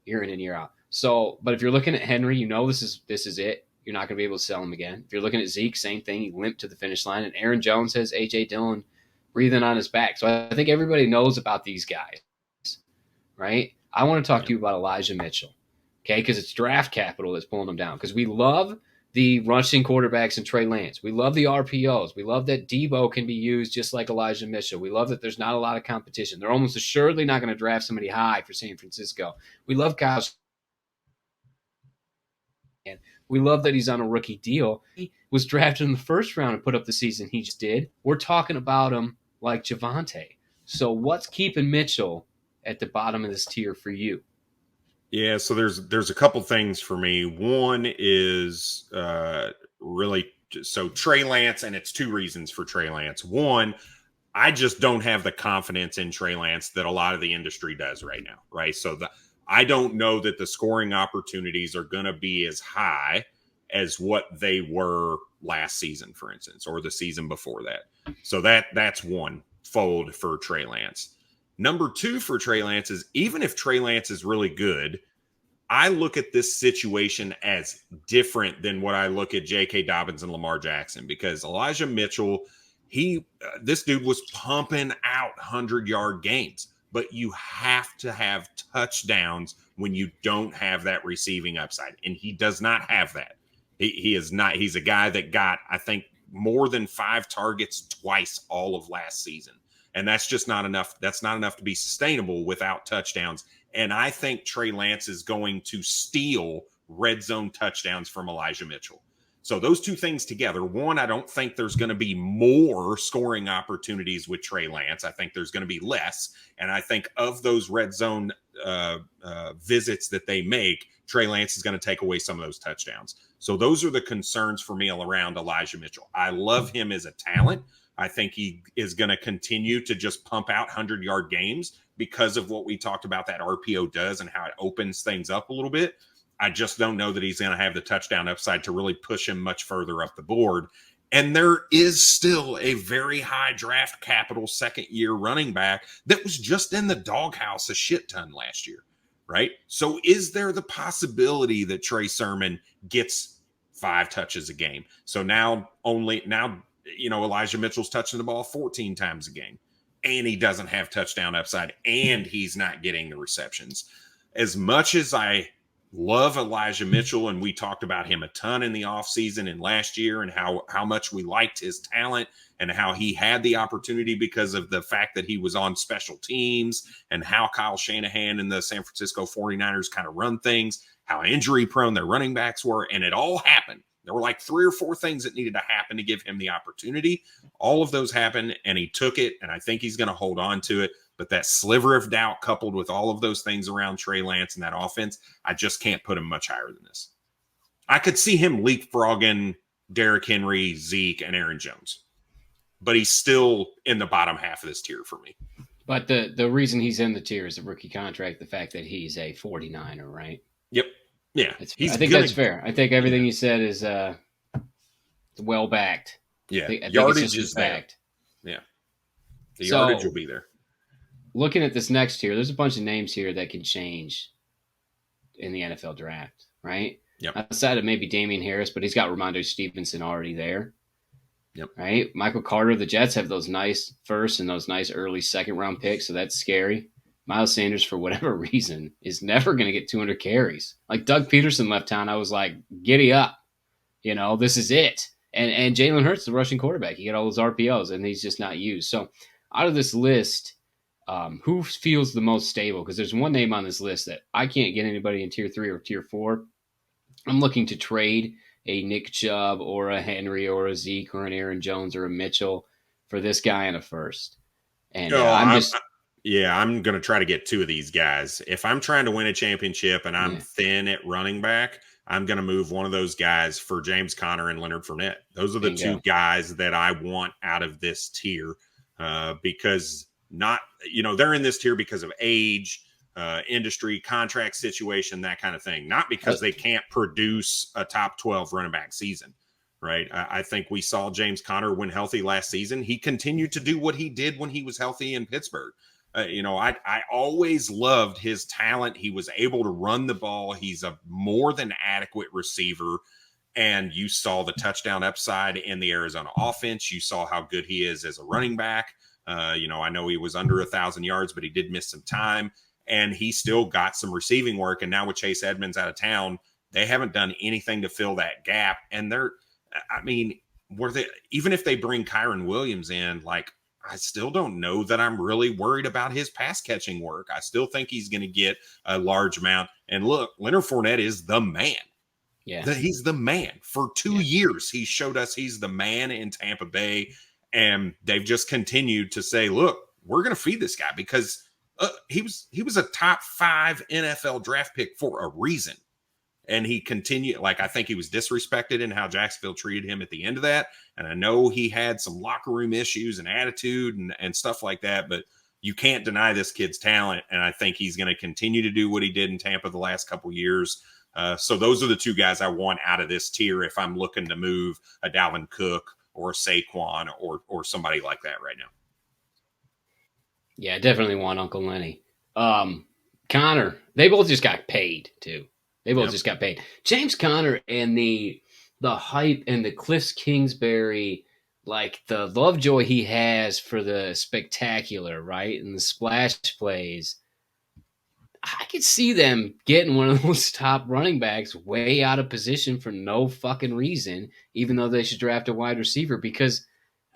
Year in and year out. So, but if you're looking at Henry, you know this is it. You're not going to be able to sell him again. If you're looking at Zeke, same thing. He limped to the finish line. And Aaron Jones has A.J. Dillon breathing on his back. So I think everybody knows about these guys, right? I want to talk to you about Elijah Mitchell, okay? Because it's draft capital that's pulling them down. Because we love the rushing quarterbacks and Trey Lance. We love the RPOs. We love that Debo can be used just like Elijah Mitchell. We love that there's not a lot of competition. They're almost assuredly not going to draft somebody high for San Francisco. We love Kyle. And we love that he's on a rookie deal. He was drafted in the first round and put up the season he just did. We're talking about him like Javonte. So what's keeping Mitchell at the bottom of this tier for you? Yeah, so there's a couple things for me. One is really so Trey Lance, and it's 2 reasons for Trey Lance. One, I just don't have the confidence in Trey Lance that a lot of the industry does right now, right? So I don't know that the scoring opportunities are going to be as high as what they were last season, for instance, or the season before that. So that's one fold for Trey Lance. Number 2 for Trey Lance is even if Trey Lance is really good, I look at this situation as different than what I look at J.K. Dobbins and Lamar Jackson because Elijah Mitchell, this dude was pumping out 100-yard games, but you have to have touchdowns when you don't have that receiving upside, and he does not have that. He is not. He's a guy that got, I think, more than 5 targets twice all of last season. And that's just not enough. That's not enough to be sustainable without touchdowns. And I think Trey Lance is going to steal red zone touchdowns from Elijah Mitchell. So those 2 things together, one, I don't think there's going to be more scoring opportunities with Trey Lance. I think there's going to be less. And I think of those red zone visits that they make, Trey Lance is going to take away some of those touchdowns. So those are the concerns for me around Elijah Mitchell. I love him as a talent. I think he is going to continue to just pump out 100-yard games because of what we talked about that RPO does and how it opens things up a little bit. I just don't know that he's going to have the touchdown upside to really push him much further up the board. And there is still a very high draft capital second-year running back that was just in the doghouse a shit ton last year, right? So is there the possibility that Trey Sermon gets 5 touches a game? So now Elijah Mitchell's touching the ball 14 times a game, and he doesn't have touchdown upside, and he's not getting the receptions. As much as I love Elijah Mitchell, and we talked about him a ton in the offseason and last year and how much we liked his talent and how he had the opportunity because of the fact that he was on special teams and how Kyle Shanahan and the San Francisco 49ers kind of run things, how injury prone their running backs were, and it all happened. There were like 3 or 4 things that needed to happen to give him the opportunity. All of those happened, and he took it, and I think he's going to hold on to it. But that sliver of doubt coupled with all of those things around Trey Lance and that offense, I just can't put him much higher than this. I could see him leapfrogging Derrick Henry, Zeke, and Aaron Jones. But he's still in the bottom half of this tier for me. But the reason he's in the tier is the rookie contract, the fact that he's a 49er, right? Yep. Yeah. I think that's fair. I think everything you said is well backed. Yeah. I think yardage is backed. Yeah. The yardage will be there. Looking at this next tier, there's a bunch of names here that can change in the NFL draft, right? Yep. Outside of maybe Damian Harris, but he's got Ramondre Stevenson already there. Yep. Right? Michael Carter, the Jets have those nice first and those nice early second round picks, so that's scary. Miles Sanders, for whatever reason, is never going to get 200 carries. Like Doug Peterson left town, I was like, giddy up. This is it. And Jalen Hurts, the rushing quarterback, he got all those RPOs, and he's just not used. So out of this list, who feels the most stable? Because there's one name on this list that I can't get anybody in tier 3 or tier 4. I'm looking to trade a Nick Chubb or a Henry or a Zeke or an Aaron Jones or a Mitchell for this guy in a first. And I'm going to try to get 2 of these guys. If I'm trying to win a championship and I'm thin at running back, I'm going to move one of those guys for James Conner and Leonard Fournette. Those are the 2 guys that I want out of this tier because they're in this tier because of age, industry, contract situation, that kind of thing. Not because they can't produce a top 12 running back season, right? I think we saw James Conner when healthy last season. He continued to do what he did when he was healthy in Pittsburgh. I always loved his talent. He was able to run the ball. He's a more than adequate receiver. And you saw the touchdown upside in the Arizona offense. You saw how good he is as a running back. I know he was under 1,000 yards, but he did miss some time. And he still got some receiving work. And now with Chase Edmonds out of town, they haven't done anything to fill that gap. And even if they bring Kyron Williams in, I still don't know that I'm really worried about his pass catching work. I still think he's going to get a large amount. And look, Leonard Fournette is the man. Yeah. He's the man. For 2 years, he showed us he's the man in Tampa Bay. And they've just continued to say, look, we're going to feed this guy because he was a top 5 NFL draft pick for a reason. And he continued, I think he was disrespected in how Jacksonville treated him at the end of that. And I know he had some locker room issues and attitude and stuff like that, but you can't deny this kid's talent. And I think he's going to continue to do what he did in Tampa the last couple of years. So those are the 2 guys I want out of this tier if I'm looking to move a Dalvin Cook or a Saquon or somebody like that right now. Yeah, I definitely want Uncle Lenny. Connor, they both just got paid too. They both just got paid. James Conner and the hype and the Cliff Kingsbury, the lovejoy he has for the spectacular, right? And the splash plays. I could see them getting one of those top running backs way out of position for no fucking reason, even though they should draft a wide receiver because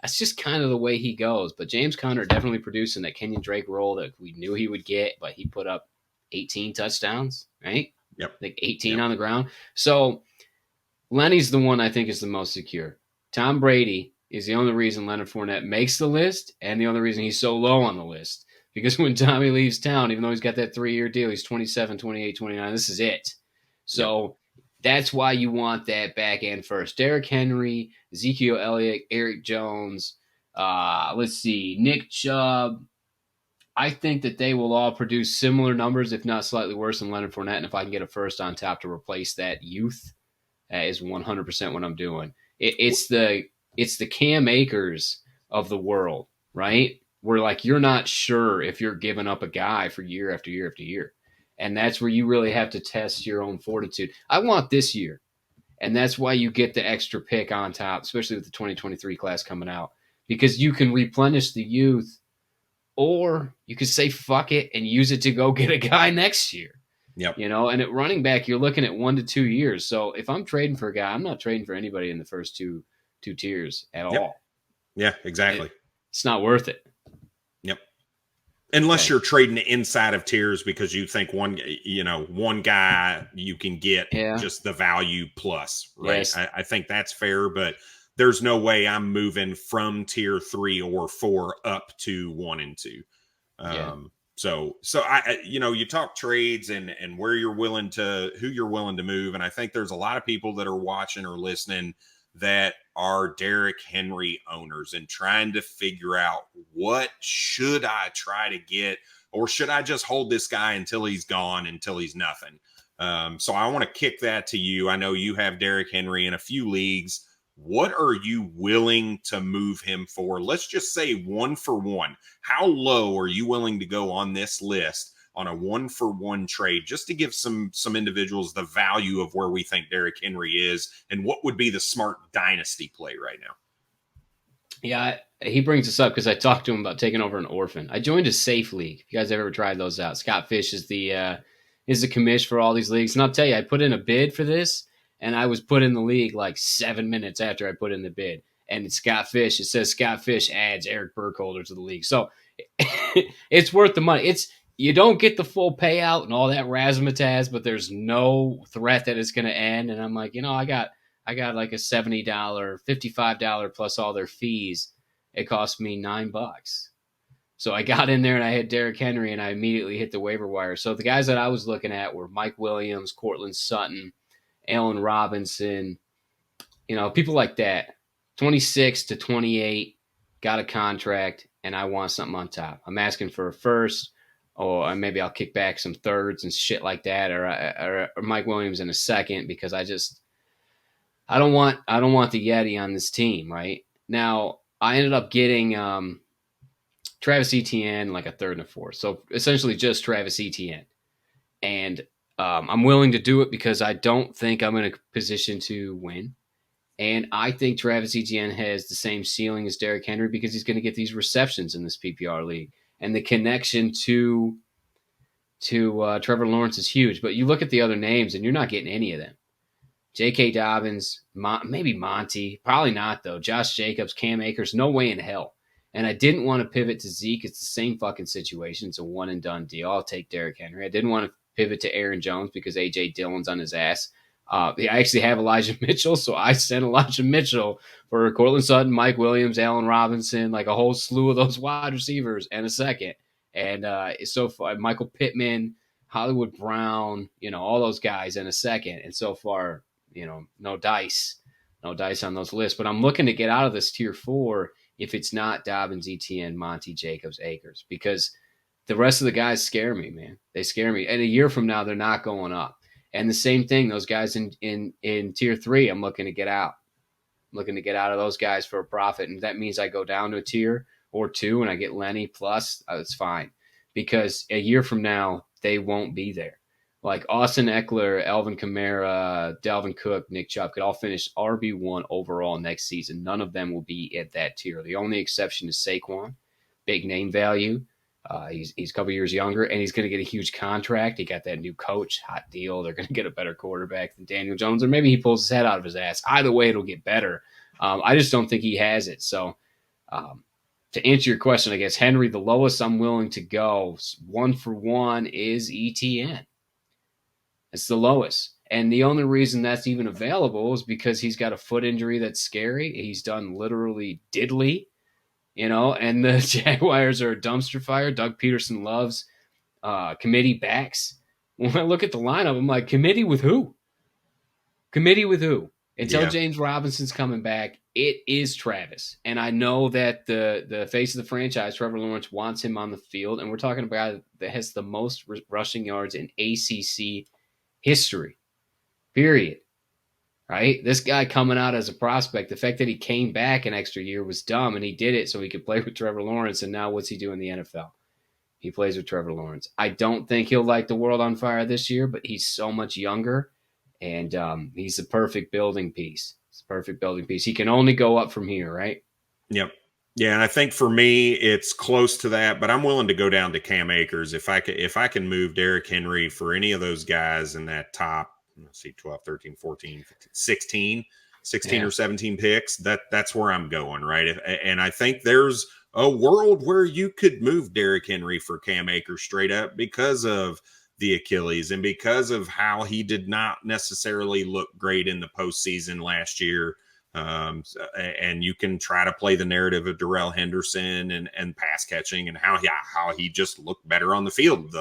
that's just kind of the way he goes. But James Conner definitely producing that Kenyon Drake role that we knew he would get, but he put up 18 touchdowns, right? Yep. 18 on the ground. So Lenny's the one I think is the most secure. Tom Brady is the only reason Leonard Fournette makes the list and the only reason he's so low on the list. Because when Tommy leaves town, even though he's got that 3-year deal, he's 27, 28, 29. This is it. So that's why you want that back end first. Derrick Henry, Ezekiel Elliott, Eric Jones, Nick Chubb. I think that they will all produce similar numbers, if not slightly worse than Leonard Fournette. And if I can get a first on top to replace that youth, that is 100% what I'm doing. It's the Cam Akers of the world, right? Where you're not sure if you're giving up a guy for year after year after year. And that's where you really have to test your own fortitude. I want this year. And that's why you get the extra pick on top, especially with the 2023 class coming out. Because you can replenish the youth, or you could say fuck it and use it to go get a guy next year. Yep. And at running back, you're looking at 1 to 2 years. So if I'm trading for a guy, I'm not trading for anybody in the first two tiers at all. Yeah, exactly. It's not worth it. Yep. Unless you're trading inside of tiers because you think one guy you can get just the value plus, right? Yes. I think that's fair, but there's no way I'm moving from tier 3 or 4 up to 1 and 2. So I, you talk trades and who you're willing to move. And I think there's a lot of people that are watching or listening that are Derrick Henry owners and trying to figure out what should I try to get, or should I just hold this guy until he's gone, until he's nothing? So I want to kick that to you. I know you have Derrick Henry in a few leagues. What are you willing to move him for? Let's just say 1 for 1. How low are you willing to go on this list on a 1 for 1 trade, just to give some individuals the value of where we think Derrick Henry is and what would be the smart dynasty play right now? Yeah, he brings us up because I talked to him about taking over an orphan. I joined a safe league. If you guys have ever tried those out, Scott Fish is the commish for all these leagues. And I'll tell you, I put in a bid for this, and I was put in the league like 7 minutes after I put in the bid. And it's Scott Fish. It says Scott Fish adds Eric Burkholder to the league, so it's worth the money. You don't get the full payout and all that razzmatazz, but there's no threat that it's going to end. And I'm like, I got like a $70, $55 plus all their fees. It cost me $9. So I got in there and I had Derrick Henry and I immediately hit the waiver wire. So the guys that I was looking at were Mike Williams, Cortland Sutton, Allen Robinson, people like that. 26 to 28, got a contract, and I want something on top. I'm asking for a first, or maybe I'll kick back some thirds and shit like that, or Mike Williams in a second, because I don't want the Yeti on this team, right? Now, I ended up getting Travis Etienne like a third and a fourth. So essentially just Travis Etienne. And I'm willing to do it because I don't think I'm in a position to win. And I think Travis Etienne has the same ceiling as Derrick Henry because he's going to get these receptions in this PPR league. And the connection to Trevor Lawrence is huge. But you look at the other names and you're not getting any of them. J.K. Dobbins, maybe Monty. Probably not, though. Josh Jacobs, Cam Akers, no way in hell. And I didn't want to pivot to Zeke. It's the same fucking situation. It's a one-and-done deal. I'll take Derrick Henry. I didn't want to pivot to Aaron Jones because A.J. Dillon's on his ass. I actually have Elijah Mitchell, so I sent Elijah Mitchell for Cortland Sutton, Mike Williams, Allen Robinson, like a whole slew of those wide receivers and a second. And so far, Michael Pittman, Hollywood Brown, all those guys in a second. And so far, no dice on those lists. But I'm looking to get out of this tier 4 if it's not Dobbins, Etienne, Monty, Jacobs, Akers, because the rest of the guys scare me, man. They scare me. And a year from now, they're not going up. And the same thing, those guys in tier 3, I'm looking to get out. I'm looking to get out of those guys for a profit. And that means I go down to a tier or 2 and I get Lenny plus, it's fine. Because a year from now, they won't be there. Like Austin Eckler, Alvin Kamara, Dalvin Cook, Nick Chubb could all finish RB1 overall next season. None of them will be at that tier. The only exception is Saquon, big name value. He's a couple years younger, and he's going to get a huge contract. He got that new coach, hot deal. They're going to get a better quarterback than Daniel Jones, or maybe he pulls his head out of his ass. Either way, it'll get better. I just don't think he has it. So to answer your question, I guess, Henry, the lowest I'm willing to go, 1-for-1, is ETN. It's the lowest. And the only reason that's even available is because he's got a foot injury that's scary. He's done literally diddly. And the Jaguars are a dumpster fire. Doug Peterson loves committee backs. When I look at the lineup, I'm like, committee with who? Committee with who? Until James Robinson's coming back, it is Travis. And I know that the face of the franchise, Trevor Lawrence, wants him on the field. And we're talking about a guy that has the most rushing yards in ACC history, period. Right? This guy coming out as a prospect, the fact that he came back an extra year was dumb, and he did it so he could play with Trevor Lawrence. And now what's he do in the NFL? He plays with Trevor Lawrence. I don't think he'll light the world on fire this year, but he's so much younger, and he's the perfect building piece. It's a perfect building piece. He can only go up from here, right? Yep. Yeah, and I think for me, it's close to that, but I'm willing to go down to Cam Akers if I can move Derrick Henry for any of those guys in that top, let's see, 12, 13, 14, 15, 16 or 17 picks. That's where I'm going, right? And I think there's a world where you could move Derrick Henry for Cam Akers straight up because of the Achilles and because of how he did not necessarily look great in the postseason last year. And you can try to play the narrative of Darrell Henderson and pass catching and how he just looked better on the field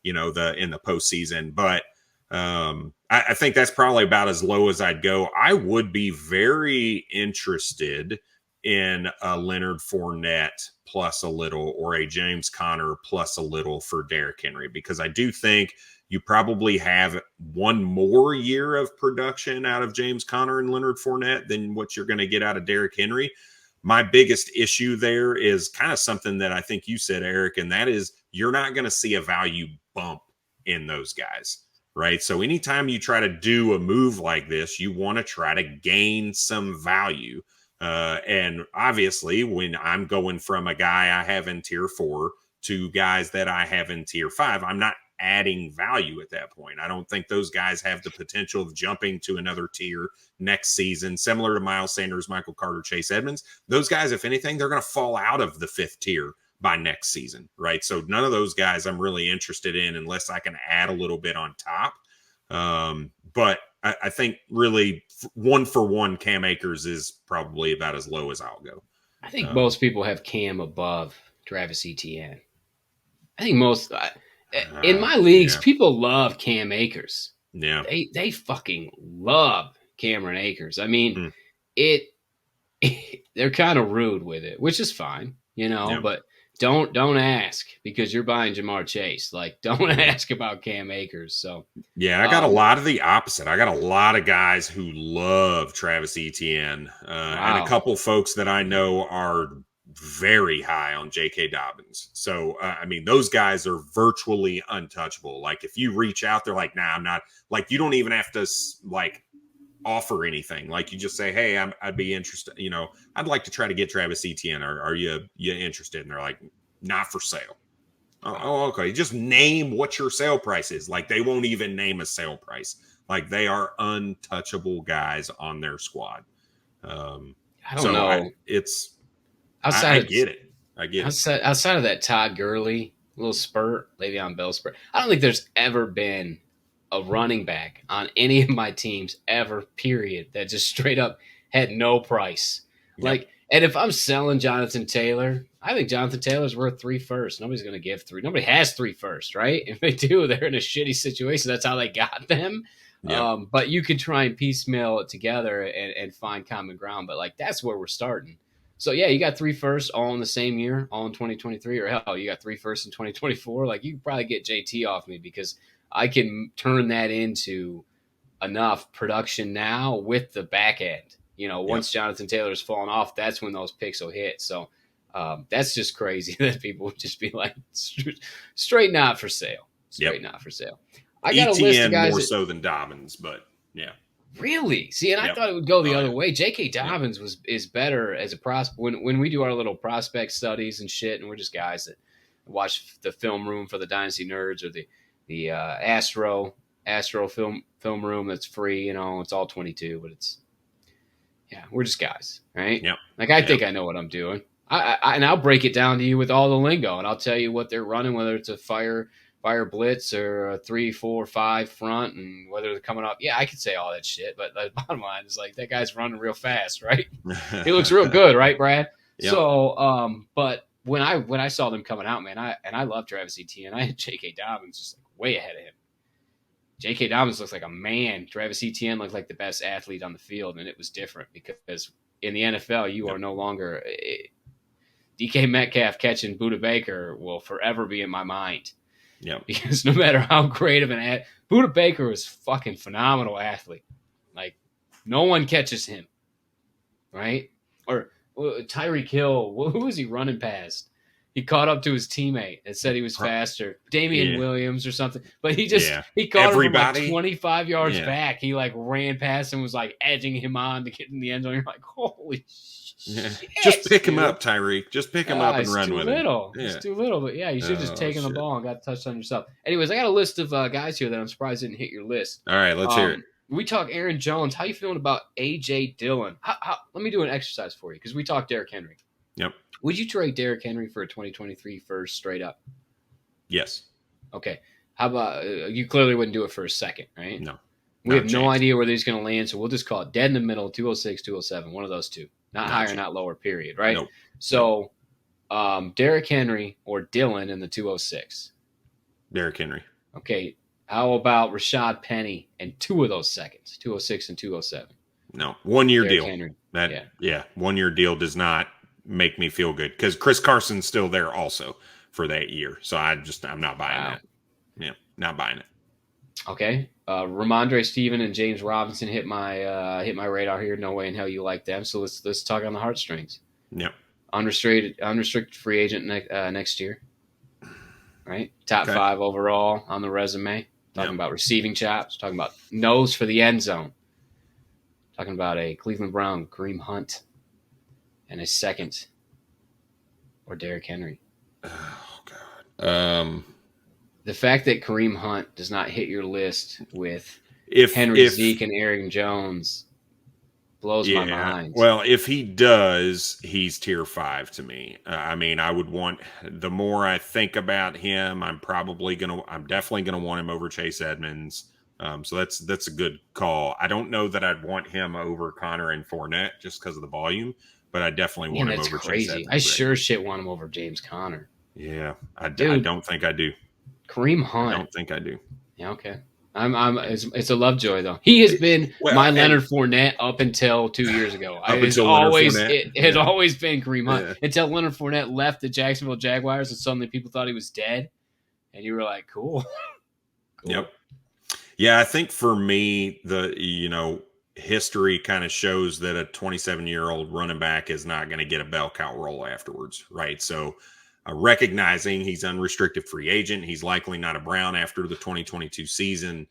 in the postseason. But I think that's probably about as low as I'd go. I would be very interested in a Leonard Fournette plus a little, or a James Conner plus a little for Derrick Henry, because I do think you probably have one more year of production out of James Conner and Leonard Fournette than what you're going to get out of Derrick Henry. My biggest issue there is kind of something that I think you said, Eric, and that is you're not going to see a value bump in those guys, right? So anytime you try to do a move like this, you want to try to gain some value. And obviously, when I'm going from a guy I have in tier 4 to guys that I have in tier 5, I'm not adding value at that point. I don't think those guys have the potential of jumping to another tier next season, similar to Miles Sanders, Michael Carter, Chase Edmonds. Those guys, if anything, they're going to fall out of the 5th tier by next season, right? So none of those guys I'm really interested in unless I can add a little bit on top. But I think really 1-for-1 Cam Akers is probably about as low as I'll go. I think most people have Cam above Travis Etienne. I think most in my leagues, people love Cam Akers. Yeah, they fucking love Cameron Akers. I mean, they're kind of rude with it, which is fine, but don't ask because you're buying Jamar Chase. Like, don't ask about Cam Akers. So yeah, I got a lot of the opposite. I got a lot of guys who love Travis Etienne, and a couple folks that I know are very high on J.K. Dobbins. So I mean, those guys are virtually untouchable. Like, if you reach out, they're like, "Nah, I'm not." Like, you don't even have to like offer anything. Like, you just say, "Hey, I'd be interested. I'd like to try to get Travis Etienne. Are you interested?" And they're like, "Not for sale." Oh, okay. Just name what your sale price is. Like, they won't even name a sale price. Like, they are untouchable guys on their squad. I don't know. I get it. Outside of that Todd Gurley little spurt, Le'Veon Bell spurt, I don't think there's ever been a running back on any of my teams ever, period, that just straight up had no price. Yep. Like, and if I'm selling Jonathan Taylor, I think Jonathan Taylor's worth 3 firsts. Nobody's going to give 3. Nobody has 3 firsts, right? If they do, they're in a shitty situation. That's how they got them. Yep. But you could try and piecemeal it together and find common ground. But, like, that's where we're starting. So, yeah, you got 3 firsts all in the same year, all in 2023. Or, hell, you got 3 firsts in 2024. Like, you could probably get JT off me because I can turn that into enough production now with the back end. Once Jonathan Taylor's fallen off, that's when those picks will hit. So that's just crazy that people would just be like, straight not for sale. Not for sale. I got a list of guys more so than Dobbins, but yeah. Really? See, and I thought it would go the other way. J.K. Dobbins is better as a prospect. When we do our little prospect studies and shit, and we're just guys that watch the film room for the Dynasty nerds or the Astro film room that's free. It's all 22, but we're just guys, right? Yeah. Like, I think I know what I'm doing. And I'll break it down to you with all the lingo, and I'll tell you what they're running, whether it's a fire blitz or a 3-4-5 front, and whether they're coming up. Yeah, I could say all that shit, but the bottom line is, like, that guy's running real fast, right? He looks real good, right, Brad? Yep. So, but when I saw them coming out, man, I love Travis Etienne. I had J.K. Dobbins just like way ahead of him. J.K. Dobbins looks like a man. Travis Etienne looked like the best athlete on the field, and it was different because in the NFL, you are no longer DK Metcalf catching Budda Baker will forever be in my mind. Yeah, because no matter how great of an Budda Baker was fucking phenomenal athlete. Like, no one catches him, right? Or Tyreek Hill, who was he running past? He caught up to his teammate and said he was faster. Damian Williams or something. But he caught him from like 25 yards back. He like ran past and was like edging him on to get in the end zone. You're like, holy shit. Just pick him up, Tyreek. Just pick him up and run with him. It's too little. But yeah, you should have just taken the ball and got the touchdown yourself. Anyways, I got a list of guys here that I'm surprised didn't hit your list. All right, let's hear it. We talk Aaron Jones. How you feeling about A.J. Dillon? Let me do an exercise for you because we talked Derrick Henry. Yep. Would you trade Derrick Henry for a 2023 first straight up? Yes. Okay. How about you clearly wouldn't do it for a second, right? No. We have no idea where he's going to land, so we'll just call it dead in the middle, 206, 207, one of those two. Not higher, not lower, period, right? Nope. So Derrick Henry or Dillon in the 206? Derrick Henry. Okay. How about Rashad Penny and 2 of those seconds, 206 and 207? No. 1 year Derrick deal. Henry. 1 year deal does not make me feel good because Chris Carson's still there also for that year. So I'm not buying that. Yeah, not buying it. Okay. Ramondre Steven and James Robinson hit my radar here. No way in hell you like them. So let's talk on the heartstrings. Yep. Unrestricted free agent next year. Right? Top 5 overall on the resume. Talking about receiving chops. Talking about nose for the end zone. Talking about a Cleveland Brown Kareem Hunt. and a second, or Derrick Henry? Oh God. The fact that Kareem Hunt does not hit your list with If Henry, Zeke, and Aaron Jones blows my mind. Well, if he does, he's tier 5 to me. I mean, I would want, the more I think about him, I'm definitely gonna want him over Chase Edmonds. So that's a good call. I don't know that I'd want him over Connor and Fournette just because of the volume, but I definitely want him over crazy. Chase Edmonds. I sure shit want him over James Conner. Yeah, I don't think I do. Kareem Hunt. I don't think I do. Yeah, okay. It's a Lovejoy though. He has been my Leonard Fournette up until 2 years ago. It has always been Kareem Hunt until Leonard Fournette left the Jacksonville Jaguars, and suddenly people thought he was dead, and you were like, cool. Yep. Yeah, I think for me, history kind of shows that a 27-year-old running back is not going to get a bell cow role afterwards, right? So recognizing he's unrestricted free agent, he's likely not a Brown after the 2022 season.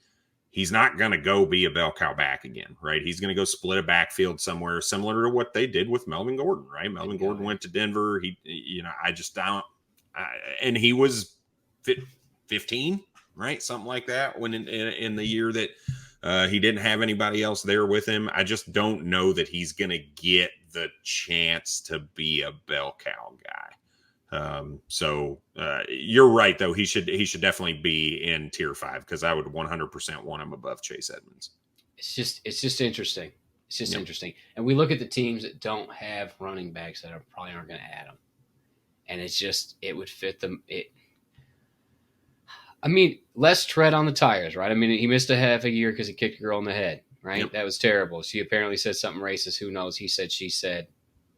He's not going to go be a bell cow back again, right? He's going to go split a backfield somewhere similar to what they did with Melvin Gordon, right? Melvin Gordon went to Denver. And he was 15, right? Something like that when in the year that he didn't have anybody else there with him. I just don't know that he's going to get the chance to be a bell cow guy. So you're right, though. He should definitely be in tier 5 because I would 100% want him above Chase Edmonds. It's just interesting. It's just interesting. And we look at the teams that don't have running backs that probably aren't going to add them. And it would fit them. Less tread on the tires, right? I mean, he missed a half a year because he kicked a girl in the head, right? Yep. That was terrible. She apparently said something racist. Who knows? He said, she said.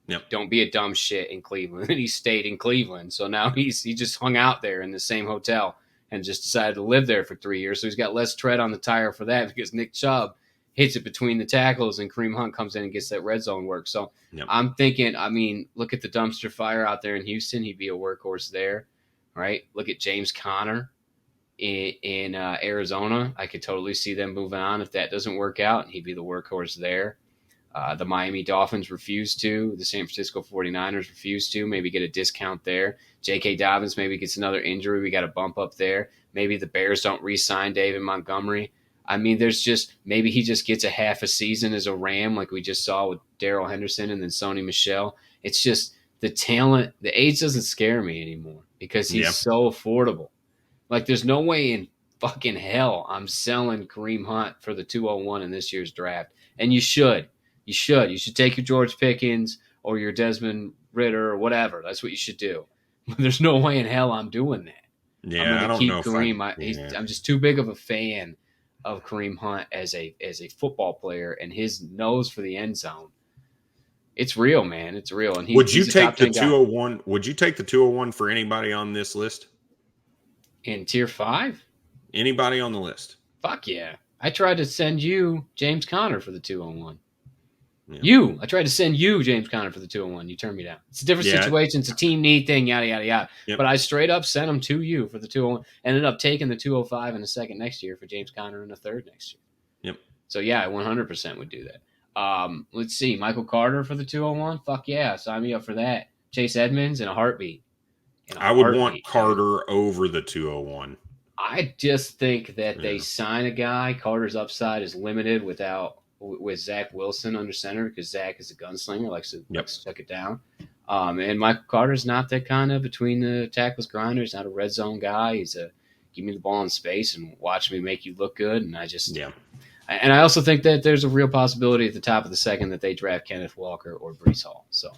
Yep. Don't be a dumb shit in Cleveland. And he stayed in Cleveland. So now he just hung out there in the same hotel and just decided to live there for 3 years. So he's got less tread on the tire for that because Nick Chubb hits it between the tackles and Kareem Hunt comes in and gets that red zone work. So yep. I'm thinking, look at the dumpster fire out there in Houston. He'd be a workhorse there, right? Look at James Conner in Arizona. I could totally see them moving on if that doesn't work out. He'd be the workhorse there. The Miami Dolphins refuse to. The San Francisco 49ers refuse to. Maybe get a discount there. J.K. Dobbins maybe gets another injury. We got a bump up there. Maybe the Bears don't re-sign David Montgomery. Maybe he just gets a half a season as a Ram like we just saw with Darrell Henderson and then Sony Michel. It's just the talent. The age doesn't scare me anymore because he's so affordable. Like there's no way in fucking hell I'm selling Kareem Hunt for the 201 in this year's draft. And you should. You should take your George Pickens or your Desmond Ridder or whatever. That's what you should do. But there's no way in hell I'm doing that. Yeah, I don't know. Kareem. I'm just too big of a fan of Kareem Hunt as a football player and his nose for the end zone. It's real, man. It's real. And would you take the 201? Would you take the 201 for anybody on this list? In tier 5? Anybody on the list? Fuck yeah. I tried to send you James Conner for the 201. Yeah. I tried to send you James Conner for the 201. You turned me down. It's a different situation. It's a team need thing, yada, yada, yada. Yep. But I straight up sent him to you for the 201. Ended up taking the 205 in a second next year for James Conner in a third next year. Yep. So, yeah, I 100% would do that. Let's see. Michael Carter for the 201? Fuck yeah. Sign me up for that. Chase Edmonds in a heartbeat. I would want Carter over the 201. I just think that they sign a guy. Carter's upside is limited with Zach Wilson under center because Zach is a gunslinger, likes to check it down. And Michael Carter's not that kind of between the tackles grinder. He's not a red zone guy. He's a give me the ball in space and watch me make you look good. And and I also think that there's a real possibility at the top of the second that they draft Kenneth Walker or Breece Hall. So,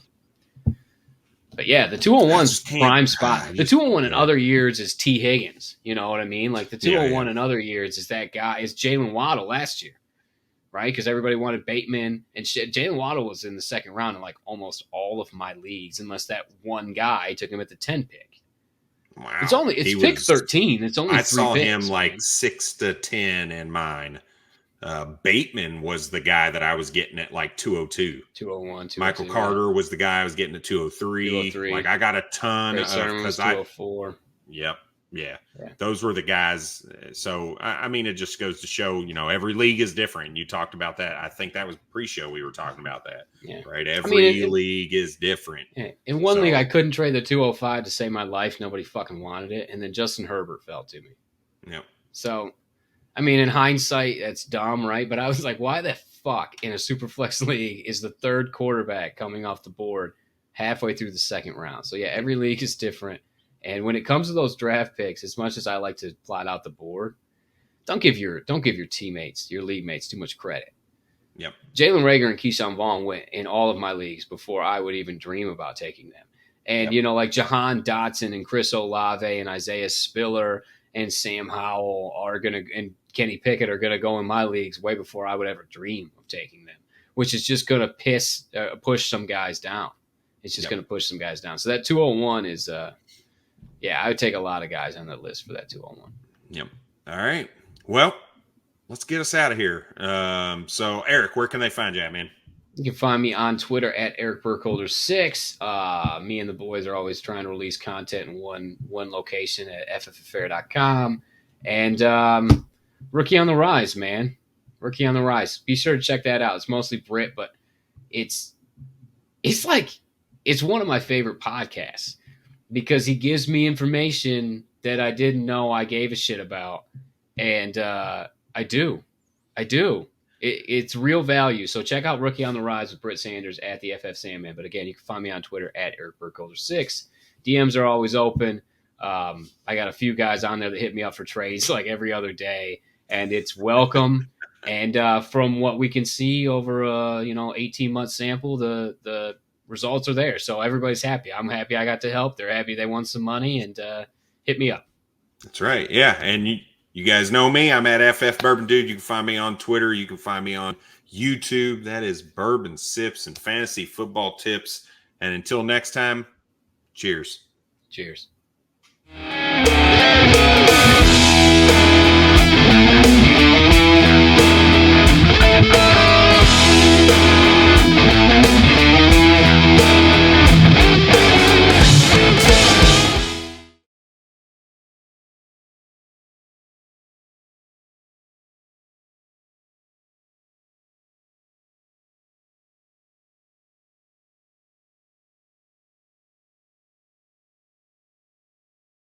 but yeah, the 201's prime spot. The 201 in other years is T. Higgins. You know what I mean? Like the 201 in other years is that guy, is Jalen Waddle last year. Right, because everybody wanted Bateman, and Jalen Waddle was in the second round in like almost all of my leagues, unless that one guy took him at the 10 pick. Wow, it's pick 13. It's only 3 picks. I saw him like 6 to 10 in mine. Bateman was the guy that I was getting at like 202, 201, 202. Michael Carter was the guy I was getting at 203. Like I got a ton Trey of Sermon was 204. Yep. Yeah. Yeah. Those were the guys. So, I mean, it just goes to show, every league is different. You talked about that. I think that was pre-show we were talking about that. Yeah. Right? Every league is different. Yeah. In one league, I couldn't trade the 205 to save my life. Nobody fucking wanted it. And then Justin Herbert fell to me. Yeah. So, I mean, in hindsight, that's dumb, right? But I was like, why the fuck in a super flex league is the third quarterback coming off the board halfway through the second round? So, yeah, every league is different. And when it comes to those draft picks, as much as I like to plot out the board, don't give your teammates, your league mates, too much credit. Yep. Jalen Reagor and Keyshawn Vaughn went in all of my leagues before I would even dream about taking them. And, like Jahan Dotson and Chris Olave and Isaiah Spiller and Sam Howell and Kenny Pickett are going to go in my leagues way before I would ever dream of taking them, which is just going to push some guys down. It's just going to push some guys down. So that 201 is I would take a lot of guys on that list for that 201. Yep. All right. Well, let's get us out of here. So, Eric, where can they find you at, man? You can find me on Twitter at Eric Burkholder 6. Me and the boys are always trying to release content in one location at FFBourbonDude.com. And Rookie on the Rise, man. Rookie on the Rise. Be sure to check that out. It's mostly Brit, but it's one of my favorite podcasts, because he gives me information that I didn't know I gave a shit about. And I do. It's real value. So check out Rookie on the Rise with Britt Sanders at the FF Sandman. But again, you can find me on Twitter at Eric Burkholder 6. DMs are always open. I got a few guys on there that hit me up for trades like every other day, and it's welcome. And from what we can see over a 18-month sample, the results are there. So everybody's happy. I'm happy I got to help. They're happy they won some money, and hit me up. That's right. Yeah. And you guys know me. I'm at FFBourbonDude. You can find me on Twitter. You can find me on YouTube. That is Bourbon Sips and Fantasy Football Tips. And until next time, cheers. Cheers.